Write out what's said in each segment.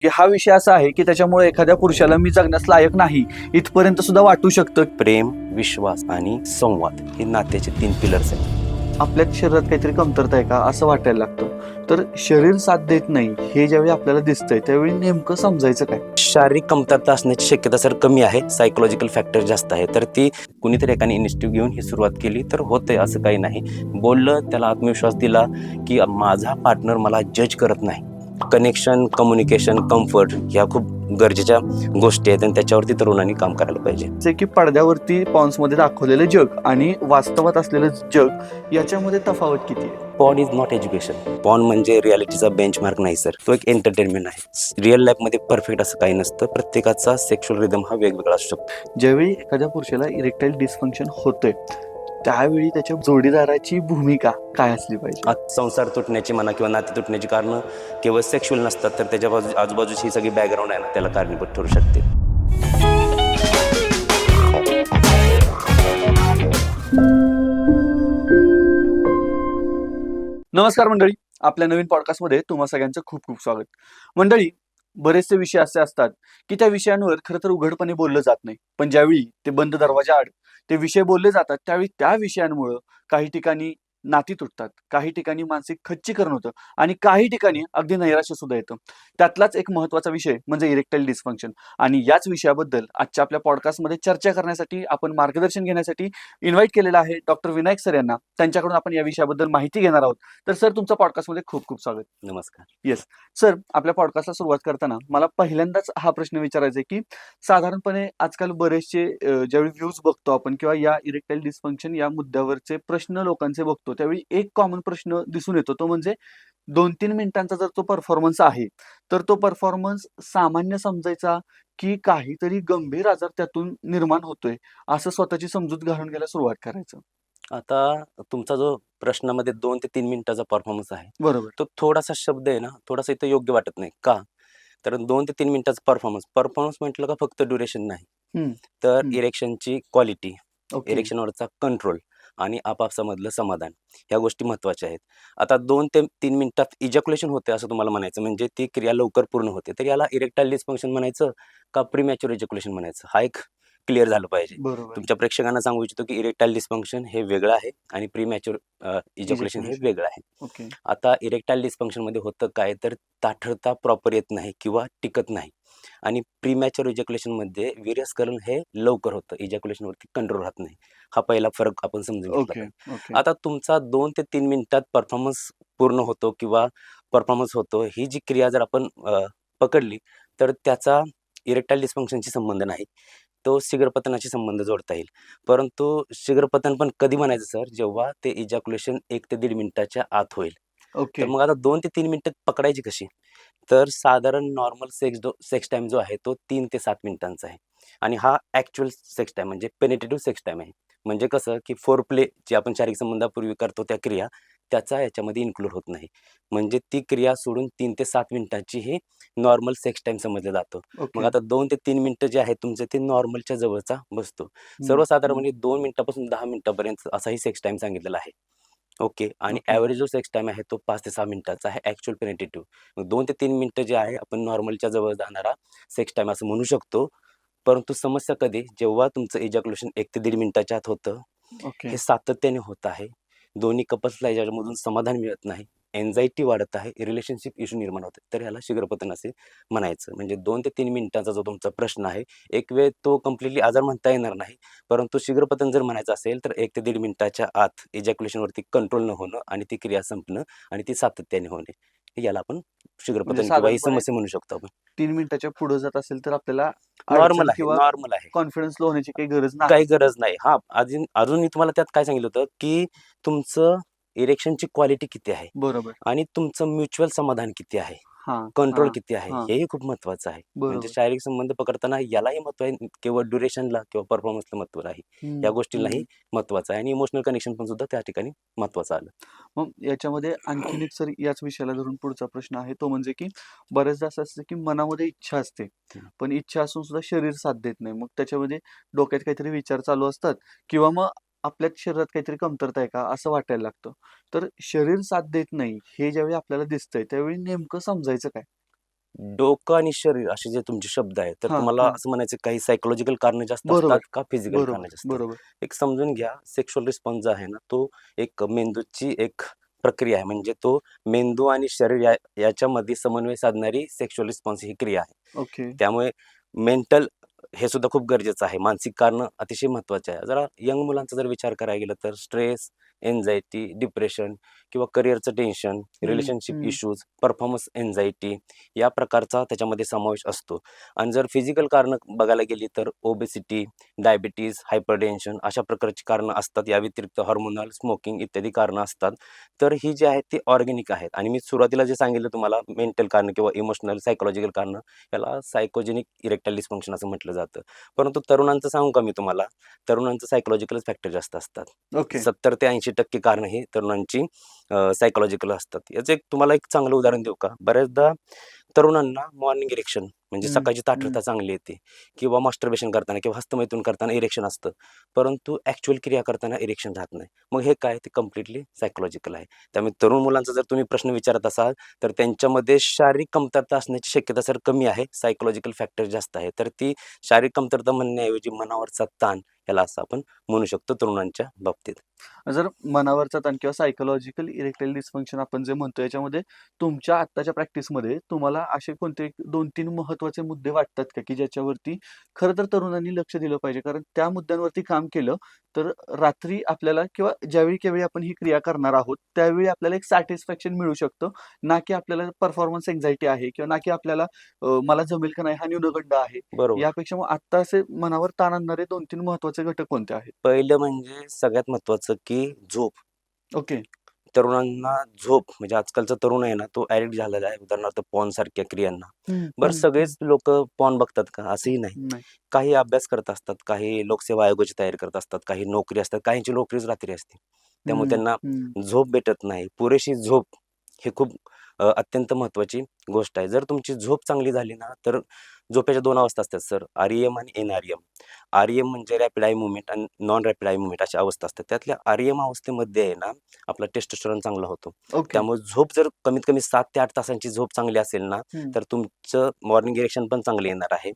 की हा विषय असा आहे की त्याच्यामुळे एखाद्या पुरुषाला मी जगण्यास लायक नाही इथपर्यंत सुद्धा वाटू शकतं. प्रेम, विश्वास आणि संवाद हे नात्याचे 3 पिलर्स आहेत. आपल्या शरीरात काहीतरी कमतरता आहे का असं वाटायला लागतं. तर शरीर साथ देत नाही हे ज्यावेळी आपल्याला दिसतंय त्यावेळी नेमकं समजायचं काय? शारीरिक कमतरता असण्याची शक्यता सर कमी आहे, सायकोलॉजिकल फॅक्टर जास्त आहे. तर ती कुणीतरी एकाने इनिशिएटिव्ह घेऊन ही सुरुवात केली तर होतंय, असं काही नाही. बोललं, त्याला आत्मविश्वास दिला की माझा पार्टनर मला जज करत नाही. कनेक्शन, कम्युनिकेशन, कम्फर्ट ह्या खूप गरजेच्या गोष्टी आहेत आणि त्याच्यावरती तरुणांनी काम करायला पाहिजे. जे की पडद्यावरती पॉन्समध्ये दाखवलेलं जग आणि वास्तवात असलेलं जग याच्यामध्ये तफावत किती आहे? Porn is not education. Porn म्हणजे रियालिटीचा बेंचमार्क नाही सर, तो एक एंटरटेनमेंट आहे. रिअल लाईफमध्ये परफेक्ट असं काही नसतं. प्रत्येकाचा सेक्शुअल रिदम हा वेगवेगळा असू शकतो. ज्यावेळी एखाद्या पुरुषाला इरेक्टाईल डिस्फंक्शन होतंय त्यावेळी त्याच्या जोडीदाराची भूमिका काय असली पाहिजे? आज संसार तुटण्याची म्हणा किंवा नाती तुटण्याची कारणं केवळ सेक्शुअल नसतात, तर त्याच्या आजूबाजूची ही सगळी बॅकग्राऊंड आहे ना, त्याला कारणीभूत ठरू शकते. नमस्कार मंडळी, आपल्या नवीन पॉडकास्टमध्ये तुम्हा सगळ्यांचं खूप खूप स्वागत. मंडळी, बरेचसे विषय असे असतात की त्या विषयांवर खरं तर उघडपणे बोललं जात नाही, पण ज्यावेळी ते बंद दरवाजा आड ते विषय बोलले जातात त्यावेळी त्या विषयांमुळं काही ठिकाणी नाती तुटतात, काही ठिकाणी मानसिक खच्चीकरण होतं आणि काही ठिकाणी अगदी नैराश्य सुद्धा येतं. त्यातलाच एक महत्त्वाचा विषय म्हणजे इरेक्टाईल डिस्फंक्शन आणि याच विषयाबद्दल आजच्या आपल्या पॉडकास्टमध्ये चर्चा करण्यासाठी आपण मार्गदर्शन घेण्यासाठी इन्व्हाइट केलेलं आहे डॉक्टर विनायक सर यांना. त्यांच्याकडून आपण या विषयाबद्दल माहिती घेणार आहोत. तर सर, तुमचं पॉडकास्टमध्ये खूप खूप स्वागत. नमस्कार. येस. सर, आपल्या पॉडकास्टला सुरुवात करताना मला पहिल्यांदाच हा प्रश्न विचारायचा आहे की साधारणपणे आजकाल बरेचसे ज्यावेळी व्ह्यूज बघतो आपण किंवा या इरेक्टाईल डिस्फंक्शन या मुद्द्यावरचे प्रश्न लोकांचे बघतो त्यावेळी एक कॉमन प्रश्न दिसून येतो, तो म्हणजे 2-3 मिनिटांचा जर तो परफॉर्मन्स आहे तर तो परफॉर्मन्स सामान्य समजायचा की काहीतरी गंभीर आजार त्यातून निर्माण होतोय असं स्वतःची समजूत घालून घ्यायला सुरुवात करायचं. आता तुमचा जो प्रश्नामध्ये 2 ते 3 मिनिटाचा परफॉर्मन्स आहे, बरोबर. तो थोडासा शब्द आहे ना, थोडासा इथं योग्य वाटत नाही. का? तर 2 ते 3 मिनिटाचा परफॉर्मन्स म्हटलं का फक्त ड्युरेशन नाही. हं, तर हं. इरेक्शनची क्वालिटी, ओके. इरेक्शनवरचा कंट्रोल आणि आपापसामधलं समाधान ह्या गोष्टी महत्त्वाच्या आहेत. आता 2 ते 3 मिनिटात इजॅक्युलेशन होते असं तुम्हाला म्हणायचं, म्हणजे ती क्रिया लवकर पूर्ण होते. तर याला इरेक्टाईल डिस्फंक्शन म्हणायचं का प्रीमॅच्युअर इजॅक्युलेशन म्हणायचं? हा एक क्लिअर झालं पाहिजे. बरोबर. तुमच्या प्रेक्षकांना सांगू इच्छितो की इरेक्टाईल डिस्फंक्शन हे वेगळं आहे आणि प्रीमॅच्युअर इजॅक्युलेशन हे इजॅक्युलेशन. वेगळं आहे. ओके. आता इरेक्टाईल डिस्फंक्शनमध्ये होतं काय, तर ताठरता प्रॉपर येत नाही किंवा टिकत नाही आणि प्रीमॅच्युअर इजॅक्युलेशनमध्ये वीर्यस्खलन हे लवकर होतं, इजॅक्युलेशनवरती कंट्रोल राहत नाही. हा पहिला फरक आपण समजून घेतला ओके, पाहिजे. ओके. आता तुमचा 2 ते 3 मिनिटात परफॉर्मन्स पूर्ण होतो किंवा परफॉर्मन्स होतो, ही जी क्रिया जर आपण पकडली, तर त्याचा इरेक्टाईल डिस्फंक्शनशी संबंध नाही. तो शीघ्रपतनाशी संबंध जोडता येईल. परंतु शीघ्रपतन पण कधी म्हणायचं सर, जेव्हा ते इजॅक्युलेशन 1 ते 1.5 मिनिटाच्या आत होईल. तर ओके. मग आता 2 ते 3 मिनिटं पकडायची कशी? तर साधारण नॉर्मल सेक्स टाईम जो आहे तो 3 ते 7 मिनिटांचा आहे आणि हा ॲक्चुअल सेक्स टाईम म्हणजे पेनिट्रेटिव्ह सेक्स टाईम आहे. म्हणजे कसं, की फोरप्ले जे आपण शारीरिक संबंधापूर्वी करतो त्या क्रिया, त्याचा याच्यामध्ये इन्क्लूड होत नाही. म्हणजे ती क्रिया सोडून 3 ते 7 मिनिटाची ही नॉर्मल सेक्स टाईम समजलं जातं. मग ओके. आता 2 ते 3 मिनिटं जे आहेत तुमचे, ते नॉर्मलच्या जवळचा बसतो. हं, सर्वसाधारण हं. म्हणजे 2 मिनिटापासून 10 मिनिटापर्यंत असाही सेक्स टाईम सांगितलेला आहे. ओके. आणि ओके. ॲव्हरेज जो सेक्स टाईम आहे तो 5 ते 6 मिनिटाचा आहे ॲक्चुअल पेनिट्रेटिव्ह. मग 2 ते 3 मिनिटं जे आहे आपण नॉर्मलच्या जवळ जाणारा सेक्स टाईम असं म्हणू शकतो. परंतु समस्या कधी? जेव्हा तुमचं इजॅक्युलेशन 1 ते 1.5 मिनिटाच्या आत होतं. ओके. हे सातत्याने होत आहे. दोन्ही कपल्सला याच्यामधून समाधान मिळत नाही. अँक्झायटी वाढत आहे. रिलेशनशिप इश्यू निर्माण होते. तर ह्याला शीघ्रपतन असे म्हणायचं. म्हणजे 2 ते 3 मिनिटांचा जो तुमचा प्रश्न आहे, एक वेळ तो कंप्लीटली आजार म्हणता येणार नाही. परंतु शीघ्रपतन जर म्हणायचं असेल, तर 1 ते 1.5 मिनिटाच्या आत इजॅक्युलेशनवरती कंट्रोल न होणं आणि ती क्रिया संपणं आणि ती सातत्याने होणे. याला आपण म्हणजे शीघ्रपतन किंवा ही साधारणपणे समस्या म्हणू शकतो आपण. 3 मिनिटाच्या पुढे जात असेल तर आपल्याला नॉर्मल अडचण आहे, किंवा नॉर्मल आहे. कॉन्फिडन्स लो होण्याची काही गरज काही नाही. गरज नाही. हां, अजून मी तुम्हाला त्यात काय सांगितलं होतं, की तुमचं इरेक्शनची क्वालिटी किती आहे बरोबर. आणि तुमचं म्युच्युअल समाधान किती आहे, हां, कंट्रोल हां, किती आहे, हां. हेही खूप महत्त्वाचं आहे. म्हणजे बरोबर. शारीरिक संबंध पकडताना यालाही महत्त्व आहे, केवळ ड्युरेशनला किंवा परफॉर्मन्सला महत्त्व नाही. हं, या गोष्टींनाही हं. महत्त्वाचं आहे आणि इमोशनल कनेक्शन पण सुद्धा त्या ठिकाणी महत्त्वाचं आलं. मग याच्यामध्ये आणखीन एक सर याच विषयाला धरून पुढचा प्रश्न आहे, तो म्हणजे की बऱ्याचदा असं असतं की मनामध्ये इच्छा असते, हं. पण इच्छा असून सुद्धा शरीर साथ देत नाही. मग त्याच्यामध्ये डोक्यात काहीतरी विचार चालू असतात किंवा मग आपल्याच शरीरात काहीतरी कमतरता आहे का असं वाटायला लागतं. तर शरीर साथ देत नाही हे ज्यावेळी आपल्याला दिसतंय त्यावेळी नेमकं समजायचं काय? डोकं आणि शरीर असे जे तुमचे शब्द आहेत, तर हां, तुम्हाला हां. असं म्हणायचं काही सायकॉलॉजिकल कारणं जास्त असतात बरोबर, का फिजिकल बरोबर, कारणं जास्त? बरोबर. एक समजून घ्या, सेक्शुअल रिस्पॉन्स जो आहे ना, तो एक मेंदूची एक प्रक्रिया आहे. म्हणजे तो मेंदू आणि शरीर याच्यामध्ये समन्वय साधणारी सेक्शुअल रिस्पॉन्स ही क्रिया आहे. ओके. त्यामुळे मेंटल हे सुद्धा खूप गरजेचं आहे. मानसिक कारणं अतिशय महत्त्वाचे आहे. जरा यंग मुलांचा जर विचार करायला गेला तर स्ट्रेस, एन्झायटी, डिप्रेशन किंवा करिअरचं टेन्शन, हं, रिलेशनशिप हं. इश्यूज, परफॉर्मन्स एन्झायटी या प्रकारचा त्याच्यामध्ये समावेश असतो. आणि जर फिजिकल कारणं बघायला गेली तर ओबेसिटी, डायबिटीज, हायपरटेन्शन अशा प्रकारची कारणं असतात. या व्यतिरिक्त हार्मोनल, स्मोकिंग इत्यादी कारणं असतात. तर ही जी आहेत ती ऑर्गॅनिक आहेत आणि मी सुरुवातीला जे सांगितलं तुम्हाला मेंटल कारणं किंवा इमोशनल, सायकॉलॉजिकल कारणं याला सायकोजेनिक इरेक्टाईल डिस्फंक्शन असं म्हटलं जातं. परंतु तरुणांचं सांगू का मी तुम्हाला? तरुणांचं सायकॉलॉजिकलच फॅक्टर जास्त असतात. ओके. 70 ते 80% कारणं ही तरुणांची सायकॉलॉजिकल असतात. याचं एक तुम्हाला एक चांगलं उदाहरण देऊ का? बऱ्याचदा तरुणांना मॉर्निंग इरेक्शन म्हणजे हं, सकाळची हं. ताठरता चांगली येते किंवा मास्टरबेशन करताना किंवा हस्तमैथुन करताना इरेक्शन असतं. परंतु ॲक्चुअल क्रिया करताना इरेक्शन राहत नाही. मग हे काय? ते कंप्लीटली सायकॉलॉजिकल आहे. त्यामुळे तरुण मुलांचा जर तुम्ही प्रश्न विचारत असाल, तर त्यांच्यामध्ये शारीरिक कमतरता असण्याची शक्यता सर कमी आहे. सायकॉलॉजिकल फॅक्टर जास्त आहे. तर ती शारीरिक कमतरता म्हणण्याऐवजी मनावरचा ताण याला असं आपण म्हणू शकतो तरुणांच्या बाबतीत. जर मनावरचा ताण किंवा सायकॉलॉजिकल इरेक्टाईल डिस्फंक्शन आपण जे म्हणतो, याच्यामध्ये तुमच्या आत्ताच्या प्रॅक्टिसमध्ये तुम्हाला असे कोणते 2-3 महत्त्वाचे मुद्दे वाटतात का, की ज्याच्यावरती खरं तर तरुणांनी लक्ष दिलं पाहिजे? कारण त्या मुद्द्यांवरती काम केलं, तर रात्री आपल्याला किंवा ज्यावेळी-केवेळी आपण ही क्रिया करणार आहोत, त्यावेळी आपल्याला एक सॅटिस्फॅक्शन मिळू शकतं. ना की आपल्याला परफॉर्मन्स अँक्झायटी आहे किंवा ना की आपल्याला मला जमेल का नाही हा न्यूनगंड आहे. बरोबर. यापेक्षा मग आत्ता असे मनावर ताण आणणारे 2-3 महत्त्वाचे घटक कोणते आहेत? पहिलं म्हणजे सगळ्यात महत्त्वाचं की झोप. ओके. तरुणांना झोप म्हणजे आजकालचा तरुण आहे ना, तो ॲडिक्ट झालेला आहे. उदाहरणार्थ पॉर्नसारख्या क्रियांना. हं, बरं हं, हं. सगळेच लोकं पॉर्न बघतात का? असंही नाही. नाही. काही अभ्यास करत असतात, काही लोकसेवा आयोगाची तयारी करत असतात, काही नोकरी असतात, काहींची नोकरीच रात्री असते. त्यामुळे हं, त्यांना हं. झोप भेटत नाही. पुरेशी झोप ही खूप अत्यंत महत्त्वाची गोष्ट आहे. जर तुमची झोप चांगली झाली ना, तर झोपेच्या 2 अवस्था असतात सर, आर-ई-एम आणि एन-आर-ई-एम. आर-ई-एम म्हणजे रॅपिड आय मूव्हमेंट आणि नॉन रॅपिड आय मूव्हमेंट अशा अवस्था असतात. त्यातल्या आर-ई-एम अवस्थेमध्ये आहे ना, आपला टेस्टोस्टेरोन चांगला होतो. ओके. त्यामुळे झोप जर कमीत कमी 7 ते 8 तासांची झोप चांगली असेल ना, हं. तर तुमचं मॉर्निंग इरेक्शन पण चांगलं येणार आहे.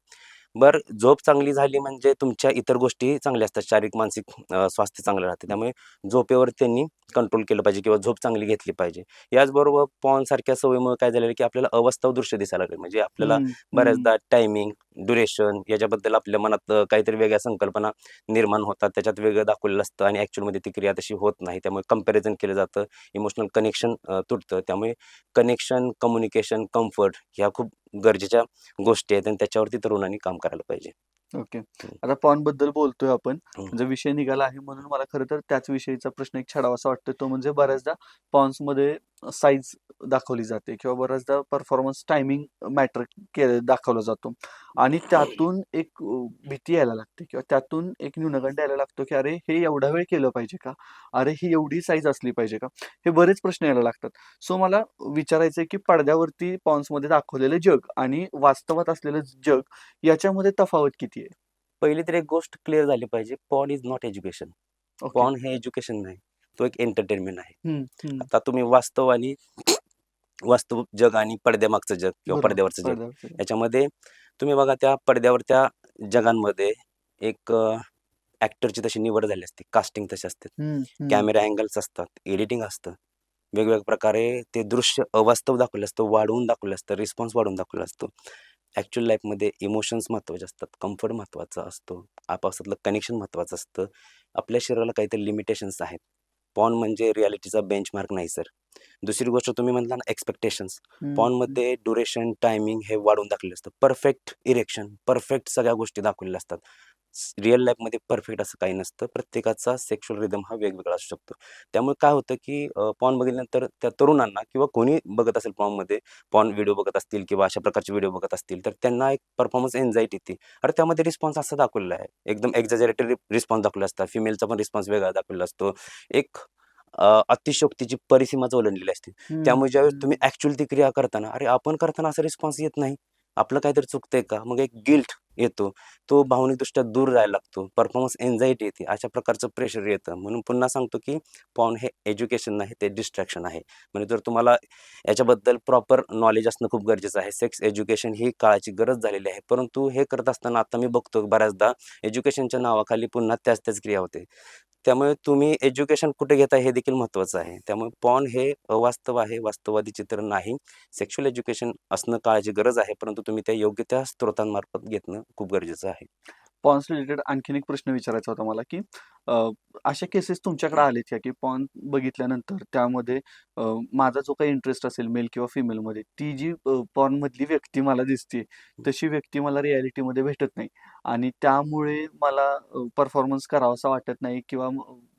बरं झोप चांगली झाली म्हणजे तुमच्या इतर गोष्टी चांगल्या असतात. शारीरिक, मानसिक स्वास्थ्य चांगलं राहते. त्यामुळे झोपेवर त्यांनी कंट्रोल केलं पाहिजे किंवा झोप चांगली घेतली पाहिजे. याचबरोबर पॉर्नसारख्या सवयीमुळे काय झालेलं आहे, की आपल्याला अवास्तव दृश्य दिसायला लागले. म्हणजे आपल्याला हं, हं. बऱ्याचदा टायमिंग, ड्युरेशन याच्याबद्दल आपल्या मनात काहीतरी वेगळ्या संकल्पना निर्माण होतात. त्याच्यात वेगळं दाखवलेलं असतं आणि ॲक्चुअलमध्ये ती क्रिया तशी होत नाही. त्यामुळे कंपॅरिझन केलं जातं. इमोशनल कनेक्शन तुटतं. त्यामुळे कनेक्शन, कम्युनिकेशन, कम्फर्ट ह्या खूप गरजेच्या गोष्टी आहेत आणि त्याच्यावरती तरुणांनी काम करायला पाहिजे. ओके. हं, आता पॉर्नबद्दल बोलतोय आपण. हं. म्हणजे विषय निघाला आहे म्हणून मला खरं तर त्याच विषयीचा प्रश्न एक छाडावासा वाटतोय. तो म्हणजे बऱ्याचदा पॉर्न्समध्ये साईज दाखवली जाते किंवा बऱ्याचदा परफॉर्मन्स टायमिंग मॅटर दाखवला जातो आणि त्यातून एक भीती यायला लागते किंवा त्यातून एक न्यूनगंड यायला लागतो, की अरे हे एवढा वेळ केलं पाहिजे का? अरे ही एवढी साईज असली पाहिजे का? हे बरेच प्रश्न यायला लागतात. सो मला विचारायचं आहे, की पडद्यावरती पॉर्न्समध्ये दाखवलेलं जग आणि वास्तवात असलेलं जग याच्यामध्ये तफावत किती आहे? पहिली तर एक गोष्ट क्लिअर झाली पाहिजे. Porn is not education. Okay. Porn हे एज्युकेशन नाही. तो एक एंटरटेनमेंट आहे. हं, हं. आता तुम्ही वास्तव आणि वास्तव जग आणि पडद्यामागचं जग किंवा बरोबर. पडद्यावरचं जग पडद्यावरचं जग. याच्यामध्ये तुम्ही बघा त्या पडद्यावरच्या जगांमध्ये एक ॲक्टरची तशी निवड झाली असते. कास्टिंग तशी असते. हं, हं. कॅमेरा अँगल्स असतात, एडिटिंग असतं. वेगवेगळ्या प्रकारे ते दृश्य अवास्तव दाखवलं असतं, वाढवून दाखवलं असतं, रिस्पॉन्स वाढवून दाखवला असतो. ॲक्चुअल लाईफमध्ये इमोशन्स महत्त्वाचे असतात, कम्फर्ट महत्त्वाचा असतो, आपसातलं कनेक्शन महत्त्वाचं असतं. आपल्या शरीराला काहीतरी लिमिटेशन्स आहेत. पॉर्न म्हणजे रिॲलिटीचा बेंचमार्क नाही सर. दुसरी गोष्ट तुम्ही म्हटला ना एक्स्पेक्टेशन्स. हं, हं. पॉर्नमध्ये ड्युरेशन, टायमिंग हे वाढवून दाखवलेलं असतं. परफेक्ट इरेक्शन, परफेक्ट सगळ्या गोष्टी दाखवलेल्या असतात. रिअल लाईफमध्ये परफेक्ट असं काही नसतं. प्रत्येकाचा सेक्शुअल रिदम हा वेगवेगळा असू शकतो. त्यामुळे काय होतं, की पॉर्न बघितल्यानंतर त्या तरुणांना किंवा कोणी बघत असेल पॉर्नमध्ये, पॉर्न व्हिडिओ बघत असतील किंवा अशा प्रकारचे व्हिडिओ बघत असतील, तर त्यांना एक परफॉर्मन्स एन्झायटी येते. अरे, त्यामध्ये रिस्पॉन्स असा दाखवलेला आहे. एकदम एक्झॅजरेटेड रिस्पॉन्स दाखवले असतात. फिमेलचा पण रिस्पॉन्स वेगळा दाखवलेला असतो. एक अतिशयोक्तीची परिसीमाच ओलांडलेली असते. हं, त्यामुळे ज्यावेळेस तुम्ही हं. ॲक्चुअल ती क्रिया करताना, अरे, आपण करताना असा रिस्पॉन्स येत नाही. आपलं काहीतरी चुकतंय का? मग एक गिल्ट येतो, तो भावनिकदृष्ट्या दूर जायला लागतो, परफॉर्मन्स एन्झायटी येते, अशा प्रकारचं प्रेशर येतं. म्हणून पुन्हा सांगतो की पॉर्न हे एज्युकेशन नाही, ते डिस्ट्रॅक्शन आहे. म्हणजे जर तुम्हाला याच्याबद्दल प्रॉपर नॉलेज असणं खूप गरजेचं आहे. सेक्स एज्युकेशन ही काळाची गरज झालेली आहे. परंतु हे करत असताना आता मी बघतो बऱ्याचदा एज्युकेशनच्या नावाखाली पुन्हा त्याच क्रिया होते. त्यामुळे तुम्ही एज्युकेशन कुठे घेताय हे देखील महत्त्वाचं आहे. त्यामुळे पॉर्न हे अवास्तव आहे, वास्तववादी चित्र नाही. सेक्शुअल एज्युकेशन असणं काळाची गरज आहे, परंतु तुम्ही त्या योग्य त्या स्त्रोतांमार्फत घेणं खूप गरजेचं आहे. पॉन्स रिलेटेड आणखीन एक प्रश्न विचारायचा होता मला, की अ, अशा केसेस तुमच्याकडे आलेत का, की पॉर्न बघितल्यानंतर त्यामध्ये माझा जो काही इंटरेस्ट असेल मेल किंवा फिमेलमध्ये, ती जी पॉर्नमधली व्यक्ती मला दिसते, तशी व्यक्ती मला रिॲलिटीमध्ये भेटत नाही आणि त्यामुळे मला परफॉर्मन्स करावासा वाटत नाही किंवा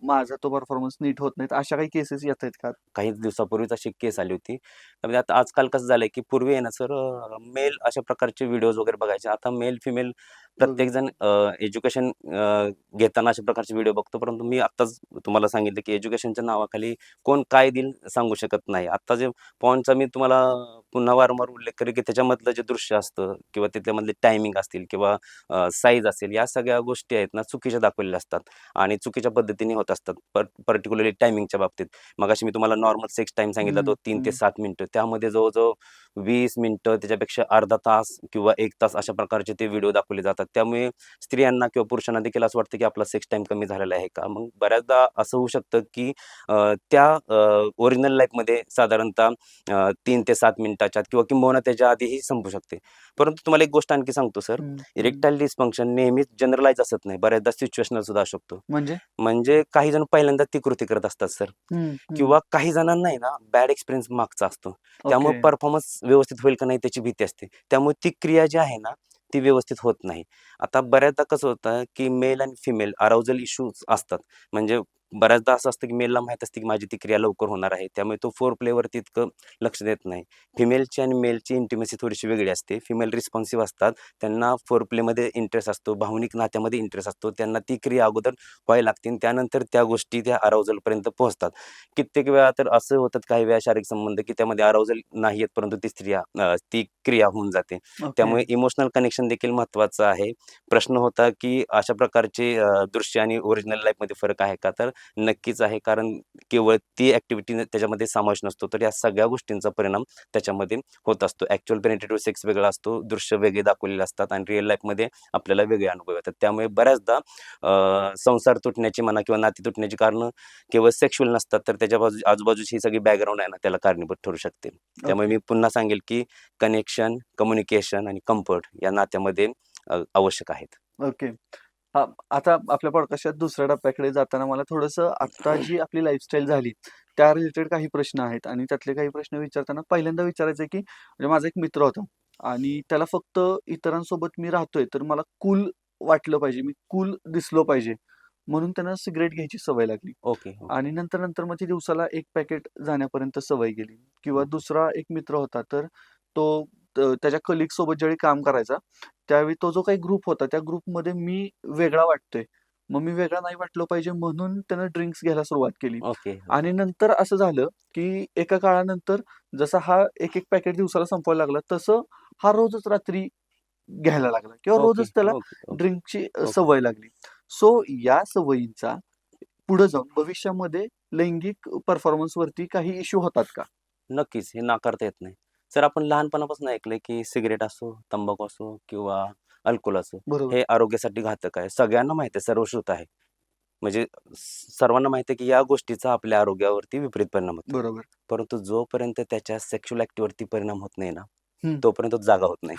माझा तो परफॉर्मन्स नीट होत नाहीत, अशा काही केसेस येत आहेत का? काही दिवसापूर्वीच अशी केस आली होती. त्यामध्ये आता आजकाल कसं झालंय, की पूर्वी आहे ना सर, मेल अशा प्रकारचे व्हिडिओज वगैरे बघायचे. आता मेल, फिमेल दोघे. प्रत्येकजण एज्युकेशन घेताना अशा प्रकारचे व्हिडिओ बघतो. परंतु मी आत्ताच तुम्हाला सांगितलं, की एज्युकेशनच्या नावाखाली कोण काय देईल सांगू शकत नाही. आत्ता जे पॉर्नचा मी तुम्हाला पुन्हा वारंवार उल्लेख करेन, की त्याच्यामधलं जे दृश्य असतं किंवा त्याच्यामधले टायमिंग असतील किंवा साईज असेल, या सगळ्या गोष्टी आहेत ना चुकीच्या दाखवलेल्या असतात आणि चुकीच्या पद्धतीने होत असतात. पर्टिक्युलरली टायमिंगच्या बाबतीत. मगाशी मी तुम्हाला नॉर्मल सेक्स टाईम सांगितला, हं, तो 3 ते हं. 7 मिनिटं. त्यामध्ये जवळ-जवळ 20 मिनिटं, त्याच्यापेक्षा अर्धा तास किंवा 1 तास अशा प्रकारचे ते व्हिडिओ दाखवले जातात. त्यामुळे स्त्रियांना किंवा पुरुषांना देखील असं वाटतं, की आपला सेक्स टाईम कमी झालेला आहे का? मग बऱ्याचदा असं होऊ शकतं, की त्या ओरिजिनल लाईफमध्ये साधारणतः 3 ते 7 मिनिटाच्या आत किंवा किंबहुना त्याच्या आधीही संपू शकते. परंतु तुम्हाला एक गोष्ट आणखी सांगतो सर, हं, हं. इरेक्टाईल डिस्फंक्शन नेहमीच जनरलाइज असत नाही. बऱ्याचदा सिच्युएशनल सुद्धा असू शकतो. म्हणजे? म्हणजे काही जण पहिल्यांदा ती कृती करत असतात सर. हं, हं. किंवा काही जणांना आहे ना बॅड एक्सपिरियन्स मागचा असतो. त्यामुळे ओके. परफॉर्मन्स व्यवस्थित होईल का नाही त्याची भीती असते. त्यामुळे ती क्रिया जी आहे ना, ती व्यवस्थित होत नाही. आता बऱ्याचदा कसं होतं, की मेल आणि फिमेल अराउजल इश्यूज असतात. म्हणजे बऱ्याचदा असं असतं, की मेलला माहीत असते, की माझी ती क्रिया लवकर होणार आहे. त्यामुळे तो फोर प्लेवरती इतकं लक्ष देत नाही. फिमेलची आणि मेलची इंटिमेसी थोडीशी वेगळी असते. फिमेल रिस्पॉन्सिव्ह असतात. त्यांना फोर प्लेमध्ये इंटरेस्ट असतो, भावनिक नात्यामध्ये इंटरेस्ट असतो. त्यांना ती क्रिया अगोदर व्हायला लागते आणि त्यानंतर त्या गोष्टी त्या अराउजलपर्यंत पोहोचतात. कित्येक वेळा तर असं होतात काही वेळा शारीरिक संबंध, की त्यामध्ये अराउजल नाही येत, परंतु ती क्रिया होऊन जाते. ओके. त्यामुळे इमोशनल कनेक्शन देखील महत्त्वाचं आहे. प्रश्न होता, की अशा प्रकारचे दृश्य आणि ओरिजिनल लाईफमध्ये फरक आहे का? तर नक्कीच आहे. कारण केवळ ती ॲक्टिव्हिटी त्याच्यामध्ये समावेश नसतो. तर या सगळ्या गोष्टींचा परिणाम त्याच्यामध्ये होत असतो. ॲक्चुअल पेनिट्रेटिव्ह सेक्स वेगळा असतो, दृश्य वेगळे दाखवलेले असतात आणि रिअल लाईफमध्ये आपल्याला वेगळे अनुभव येतात. त्यामुळे बऱ्याचदा संसार तुटण्याची म्हणा किंवा नाती तुटण्याची कारणं केवळ सेक्शुअल नसतात, तर त्याच्या आजूबाजूची ही सगळी बॅकग्राऊंड आहे ना, त्याला कारणीभूत ठरू शकते. त्यामुळे ओके. मी पुन्हा सांगेल, की कनेक्शन, कम्युनिकेशन आणि कम्फर्ट या नात्यामध्ये आवश्यक आहेत. ओके. हां, आता आपल्या पॉडकास्टच्या दुसऱ्या टप्प्याकडे जाताना मला थोडंसं आत्ता जी आपली लाईफस्टाईल झाली, त्या रिलेटेड काही प्रश्न आहेत आणि त्यातले काही प्रश्न विचारताना पहिल्यांदा विचारायचं आहे, की म्हणजे माझा एक मित्र होता आणि त्याला फक्त इतरांसोबत मी राहतोय, तर मला कूल वाटलं पाहिजे, मी कूल दिसलो पाहिजे, म्हणून त्यानं सिगारेट घ्यायची सवय लागली ओके, ओके, आणि नंतर मग ती दिवसाला 1 पॅकेट जाण्यापर्यंत सवय गेली किंवा ओके. दुसरा एक मित्र होता, तर तो त्याच्या कलीगसोबत ज्यावेळी काम करायचा, त्यावेळी तो जो काही ग्रुप होता, त्या ग्रुपमध्ये मी वेगळा वाटतोय. मग मी वेगळा नाही वाटलो पाहिजे म्हणून त्यानं ड्रिंक्स घ्यायला सुरुवात केली. ओके, आणि ओके. नंतर असं झालं, की एका काळानंतर जसा हा एक-एक पॅकेट दिवसाला संपवायला लागला, तसं हा रोजच रात्री घ्यायला लागला किंवा ओके, रोजच त्याला ओके, ओके, ड्रिंकची ओके. सवय लागली. सो या सवयींचा पुढे जाऊन भविष्यामध्ये लैंगिक परफॉर्मन्सवरती काही इश्यू होतात का? नक्कीच, हे नाकारता येत नाही. सर आपण लहानपणापासून ऐकलंय, की सिगारेट असो, तंबाखू असो किंवा अल्कोहोल असो, बरोबर, हे आरोग्यासाठी घातक आहे. सगळ्यांना माहिती आहे, सर्वश्रुत आहे. म्हणजे सर्वांना माहिती आहे, की या गोष्टीचा आपल्या आरोग्यावरती विपरीत परिणाम होतो. बरोबर. परंतु जोपर्यंत त्याच्या सेक्शुअल ॲक्टिव्हिटीवरती परिणाम होत नाही ना, हं. तोपर्यंत तो जागा होत नाही.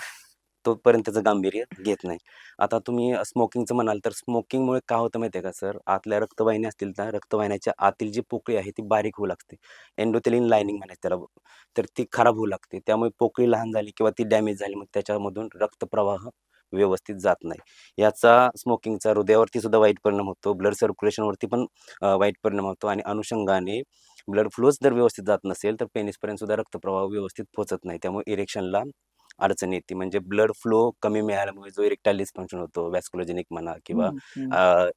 तोपर्यंत त्याचं गांभीर्य घेत नाही. आता तुम्ही स्मोकिंगचं म्हणाल, तर स्मोकिंगमुळे काय होतं माहिती आहे का सर? आतल्या रक्तवाहिन्या असतील ना, रक्तवाहिन्याच्या आतील जी पोकळी आहे ती बारीक होऊ लागते. एंडोथेलिन लायनिंग म्हणायचं त्याला. तर ती खराब होऊ लागते. त्यामुळे पोकळी लहान झाली किंवा ती डॅमेज झाली, मग त्याच्यामधून रक्तप्रवाह व्यवस्थित जात नाही. याचा स्मोकिंगचा हृदयावरती सुद्धा वाईट परिणाम होतो. ब्लड सर्क्युलेशनवरती पण वाईट परिणाम होतो आणि अनुषंगाने ब्लड फ्लोच जर व्यवस्थित जात नसेल, तर पेनिसपर्यंत सुद्धा रक्तप्रवाह व्यवस्थित पोहोचत नाही. त्यामुळे इरेक्शनला अडचण येते. म्हणजे ब्लड फ्लो कमी मिळाल्यामुळे जो इरेक्टाईल डिस्फंक्शन होतो, व्हॅस्क्युलोजेनिक म्हणा किंवा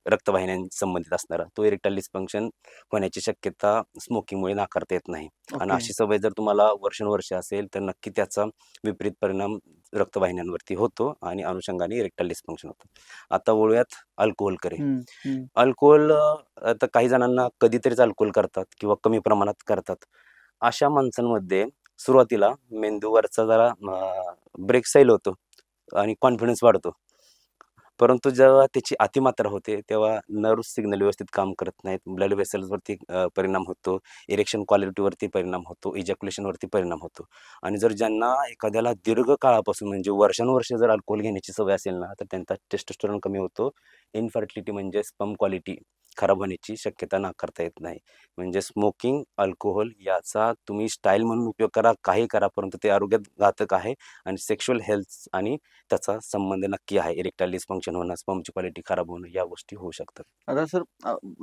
रक्तवाहिन्यांशी संबंधित असणारा तो इरेक्टाईल डिस्फंक्शन होण्याची शक्यता स्मोकिंगमुळे नाकारता येत नाही. आणि ओके. अशी सवय जर तुम्हाला वर्षानुवर्षे असेल तर नक्की त्याचा विपरीत परिणाम रक्तवाहिन्यांवरती होतो आणि अनुषंगाने इरेक्टाईल डिस्फंक्शन होतं. आता वळूयात अल्कोहोलकडे. हं, हं. अल्कोहोल आता काही जणांना कधीतरीच अल्कोहोल करतात किंवा कमी प्रमाणात करतात. अशा माणसांमध्ये सुरुवातीला मेंदूवरचा जरा ब्रेक सैल होतो आणि कॉन्फिडन्स वाढतो. परंतु जेव्हा त्याची अतिमात्रा होते, तेव्हा नर्व्ह सिग्नल व्यवस्थित काम करत नाहीत. ब्लड वेसल्सवरती परिणाम होतो, इरेक्शन क्वालिटीवरती परिणाम होतो, इजॅक्युलेशनवरती परिणाम होतो. आणि जर ज्यांना एखाद्याला दीर्घ काळापासून म्हणजे वर्षानुवर्षे जर अल्कोहोल घेण्याची सवय असेल ना, तर त्यांचा टेस्टोस्टेरोन कमी होतो. इनफर्टिलिटी म्हणजे स्पर्म क्वालिटी खराब होण्याची शक्यता नाकारता येत नाही. म्हणजे स्मोकिंग, अल्कोहोल याचा तुम्ही स्टाईल म्हणून उपयोग करा, काही करा, परंतु ते आरोग्यात घातक आहे आणि सेक्शुअल हेल्थ आणि त्याचा संबंध नक्की आहे. इरेक्टाईल डिस्फंक्शन होणं, स्पर्मची क्वालिटी खराब होणं या गोष्टी होऊ शकतात. आता सर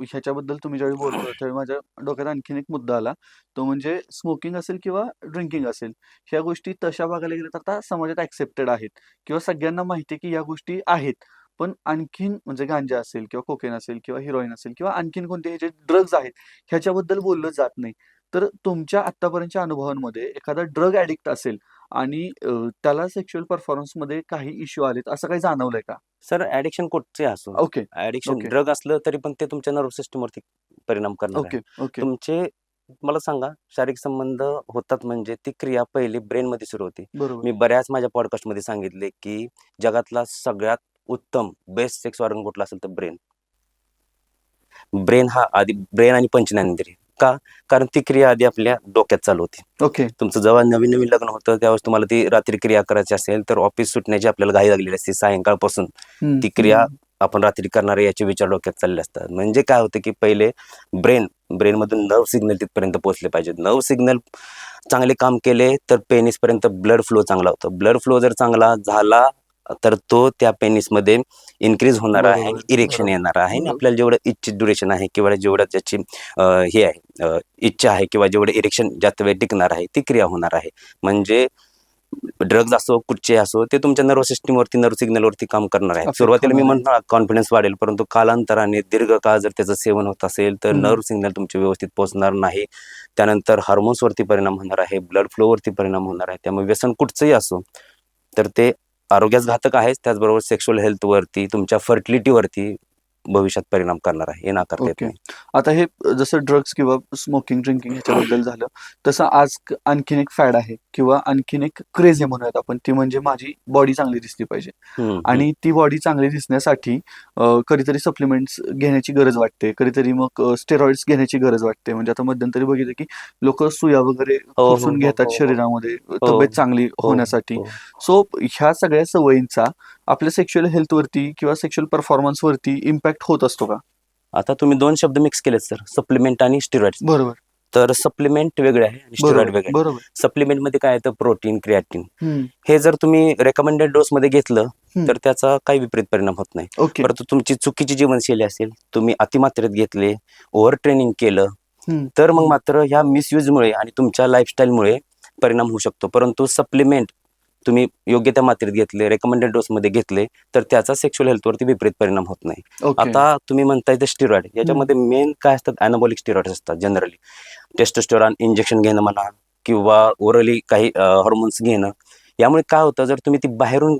ह्याच्याबद्दल तुम्ही ज्यावेळी बोलत होता त्यावेळी माझ्या डोक्यात आणखीन एक मुद्दा आला. तो म्हणजे स्मोकिंग असेल किंवा ड्रिंकिंग असेल, ह्या गोष्टी तशा बघायला गेल्या तर आता समाजात ॲक्सेप्टेड आहेत किंवा सगळ्यांना माहिती आहे की या गोष्टी आहेत. पण आणखीन म्हणजे गांजा असेल किंवा कोकेन असेल किंवा हेरोईन असेल किंवा आणखीन कोणते हे जे ड्रग्ज आहेत, ह्याच्याबद्दल बोललं जात नाही. तर तुमच्या आत्तापर्यंतच्या अनुभवांमध्ये एखादा ड्रग ॲडिक्ट असेल आणि त्याला सेक्शुअल परफॉर्मन्समध्ये काही इश्यू आलेत, असं काही जाणवलंय का? सर ॲडिक्शन कुठचंही असो, ओके, ॲडिक्शन ओके, ड्रग असलं तरी पण ते तुमच्या नर्व्ह सिस्टमवरती परिणाम करणार आहे. Okay, okay. तुमचे मला सांगा, शारीरिक संबंध होतात म्हणजे ती क्रिया पहिली ब्रेनमध्ये सुरू होते. बरोबर. मी बऱ्याच माझ्या पॉडकास्टमध्ये सांगितले, की जगातला सगळ्यात उत्तम बेस्ट सेक्स ऑर्गन कुठला असेल तर ब्रेन. ब्रेन हा आधी ब्रेन आणि पंचज्ञानेंद्रिय. का? कारण ती क्रिया आधी आपल्या डोक्यात चालू होती. ओके. तुमचं जेव्हा नवीन-नवीन लग्न होतं त्यावेळेस तुम्हाला ती रात्री क्रिया करायची असेल तर ऑफिस सुटण्याची आपल्याला घाई लागलेली असते. सायंकाळपासून हं, ती हं. क्रिया आपण रात्री करणार आहे याचे विचार डोक्यात चालले असतात. म्हणजे काय होतं, की पहिले ब्रेनमधून नर्व्ह सिग्नल तिथपर्यंत पोहोचले पाहिजेत. नर्व्ह सिग्नल चांगले काम केले तर पेनिसपर्यंत ब्लड फ्लो चांगला होतो. ब्लड फ्लो जर चांगला झाला तर तो त्या पेनिसमध्ये इन्क्रीज होणार आहे आणि बरोबर, इरेक्शन बरोबर, येणार आहे आणि बरोबर. आपल्याला जेवढं इच्छित ड्युरेशन आहे किंवा जेवढं त्याची हे आहे इच्छा आहे किंवा जेवढं इरेक्शन जास्त वेळ टिकणार आहे ती क्रिया होणार आहे. म्हणजे ड्रग्ज असो, कुठचे असो, ते तुमच्या नर्व्ह सिस्टमवरती, नर्व्ह सिग्नलवरती काम करणार आहेत. अफेक्ट सुरुवातीला मी होणार आहे. म्हणतो कॉन्फिडन्स वाढेल, परंतु कालांतराने दीर्घकाळ जर त्याचं सेवन होत असेल तर हं. नर्व्ह सिग्नल तुमचे व्यवस्थित पोहोचणार नाही. त्यानंतर हार्मोन्सवरती परिणाम होणार आहे, ब्लड फ्लोवरती परिणाम होणार आहे. त्यामुळे व्यसन कुठचंही असो तर ते आरोग्यास घातक आहेच, त्याचबरोबर सेक्शुअल हेल्थवरती, तुमच्या फर्टिलिटीवरती भविष्यात परिणाम करणार आहे, हे नाकारता येत ओके. नाही. आता हे जसं ड्रग्स किंवा स्मोकिंग, ड्रिंकिंग ह्याच्याबद्दल झालं, तसं आज आणखीन एक फॅड आहे किंवा आणखीन एक क्रेझ आहे म्हणूयात आपण, ती म्हणजे माझी बॉडी चांगली दिसली पाहिजे. हं, हं. आणि ती बॉडी चांगली दिसण्यासाठी कधीतरी सप्लिमेंट्स घेण्याची गरज वाटते. कधीतरी मग स्टेरॉइड्स घेण्याची गरज वाटते. म्हणजे आता मध्यंतरी बघितलं की लोकं सुया वगैरे हो, हो, खुपसून हो, घेतात हो, हो. शरीरामध्ये हो, तब्येत चांगली हो, होण्यासाठी. हो. सो ह्या सगळ्या सवयींचा आपल्या सेक्शुअल हेल्थवरती किंवा सेक्शुअल परफॉर्मन्सवरती इम्पॅक्ट होत असतो का? आता तुम्ही 2 शब्द मिक्स केलेत सर, सप्लिमेंट आणि स्टिरॉइड्स. बरोबर, तर सप्लिमेंट वेगळे आहे आणि स्टिरॉइड बरोबर, वेगळे आहे. बरोबर. सप्लिमेंटमध्ये काय येतं प्रोटीन, क्रिएटिन. हं, हे जर तुम्ही रेकमेंडेड डोसमध्ये घेतलं हं. तर त्याचा काही विपरीत परिणाम होत नाही. ओके. परंतु तुमची चुकीची जीवनशैली असेल, तुम्ही अतिमात्रेत घेतले, ओव्हर ट्रेनिंग केलं, हं, तर मग हं. मात्र ह्या मिसयूजमुळे आणि तुमच्या लाईफस्टाईलमुळे परिणाम होऊ शकतो. परंतु सप्लिमेंट तुम्ही योग्य त्या मात्रेत घेतले, रेकमेंडेड डोसमध्ये घेतले, तर त्याचा सेक्शुअल हेल्थवरती विपरीत परिणाम होत नाही. ओके. आता तुम्ही म्हणताय ते स्टिरॉइड, हं. याच्यामध्ये मेन काय असतात अॅनाबॉलिक स्टिरॉइड्स असतात जनरली. टेस्टोस्टेरॉन इंजेक्शन घेणं म्हणा किंवा ओरली काही हॉर्मोन्स घेणं. यामुळे काय होतं जर तुम्ही ती बाहेरून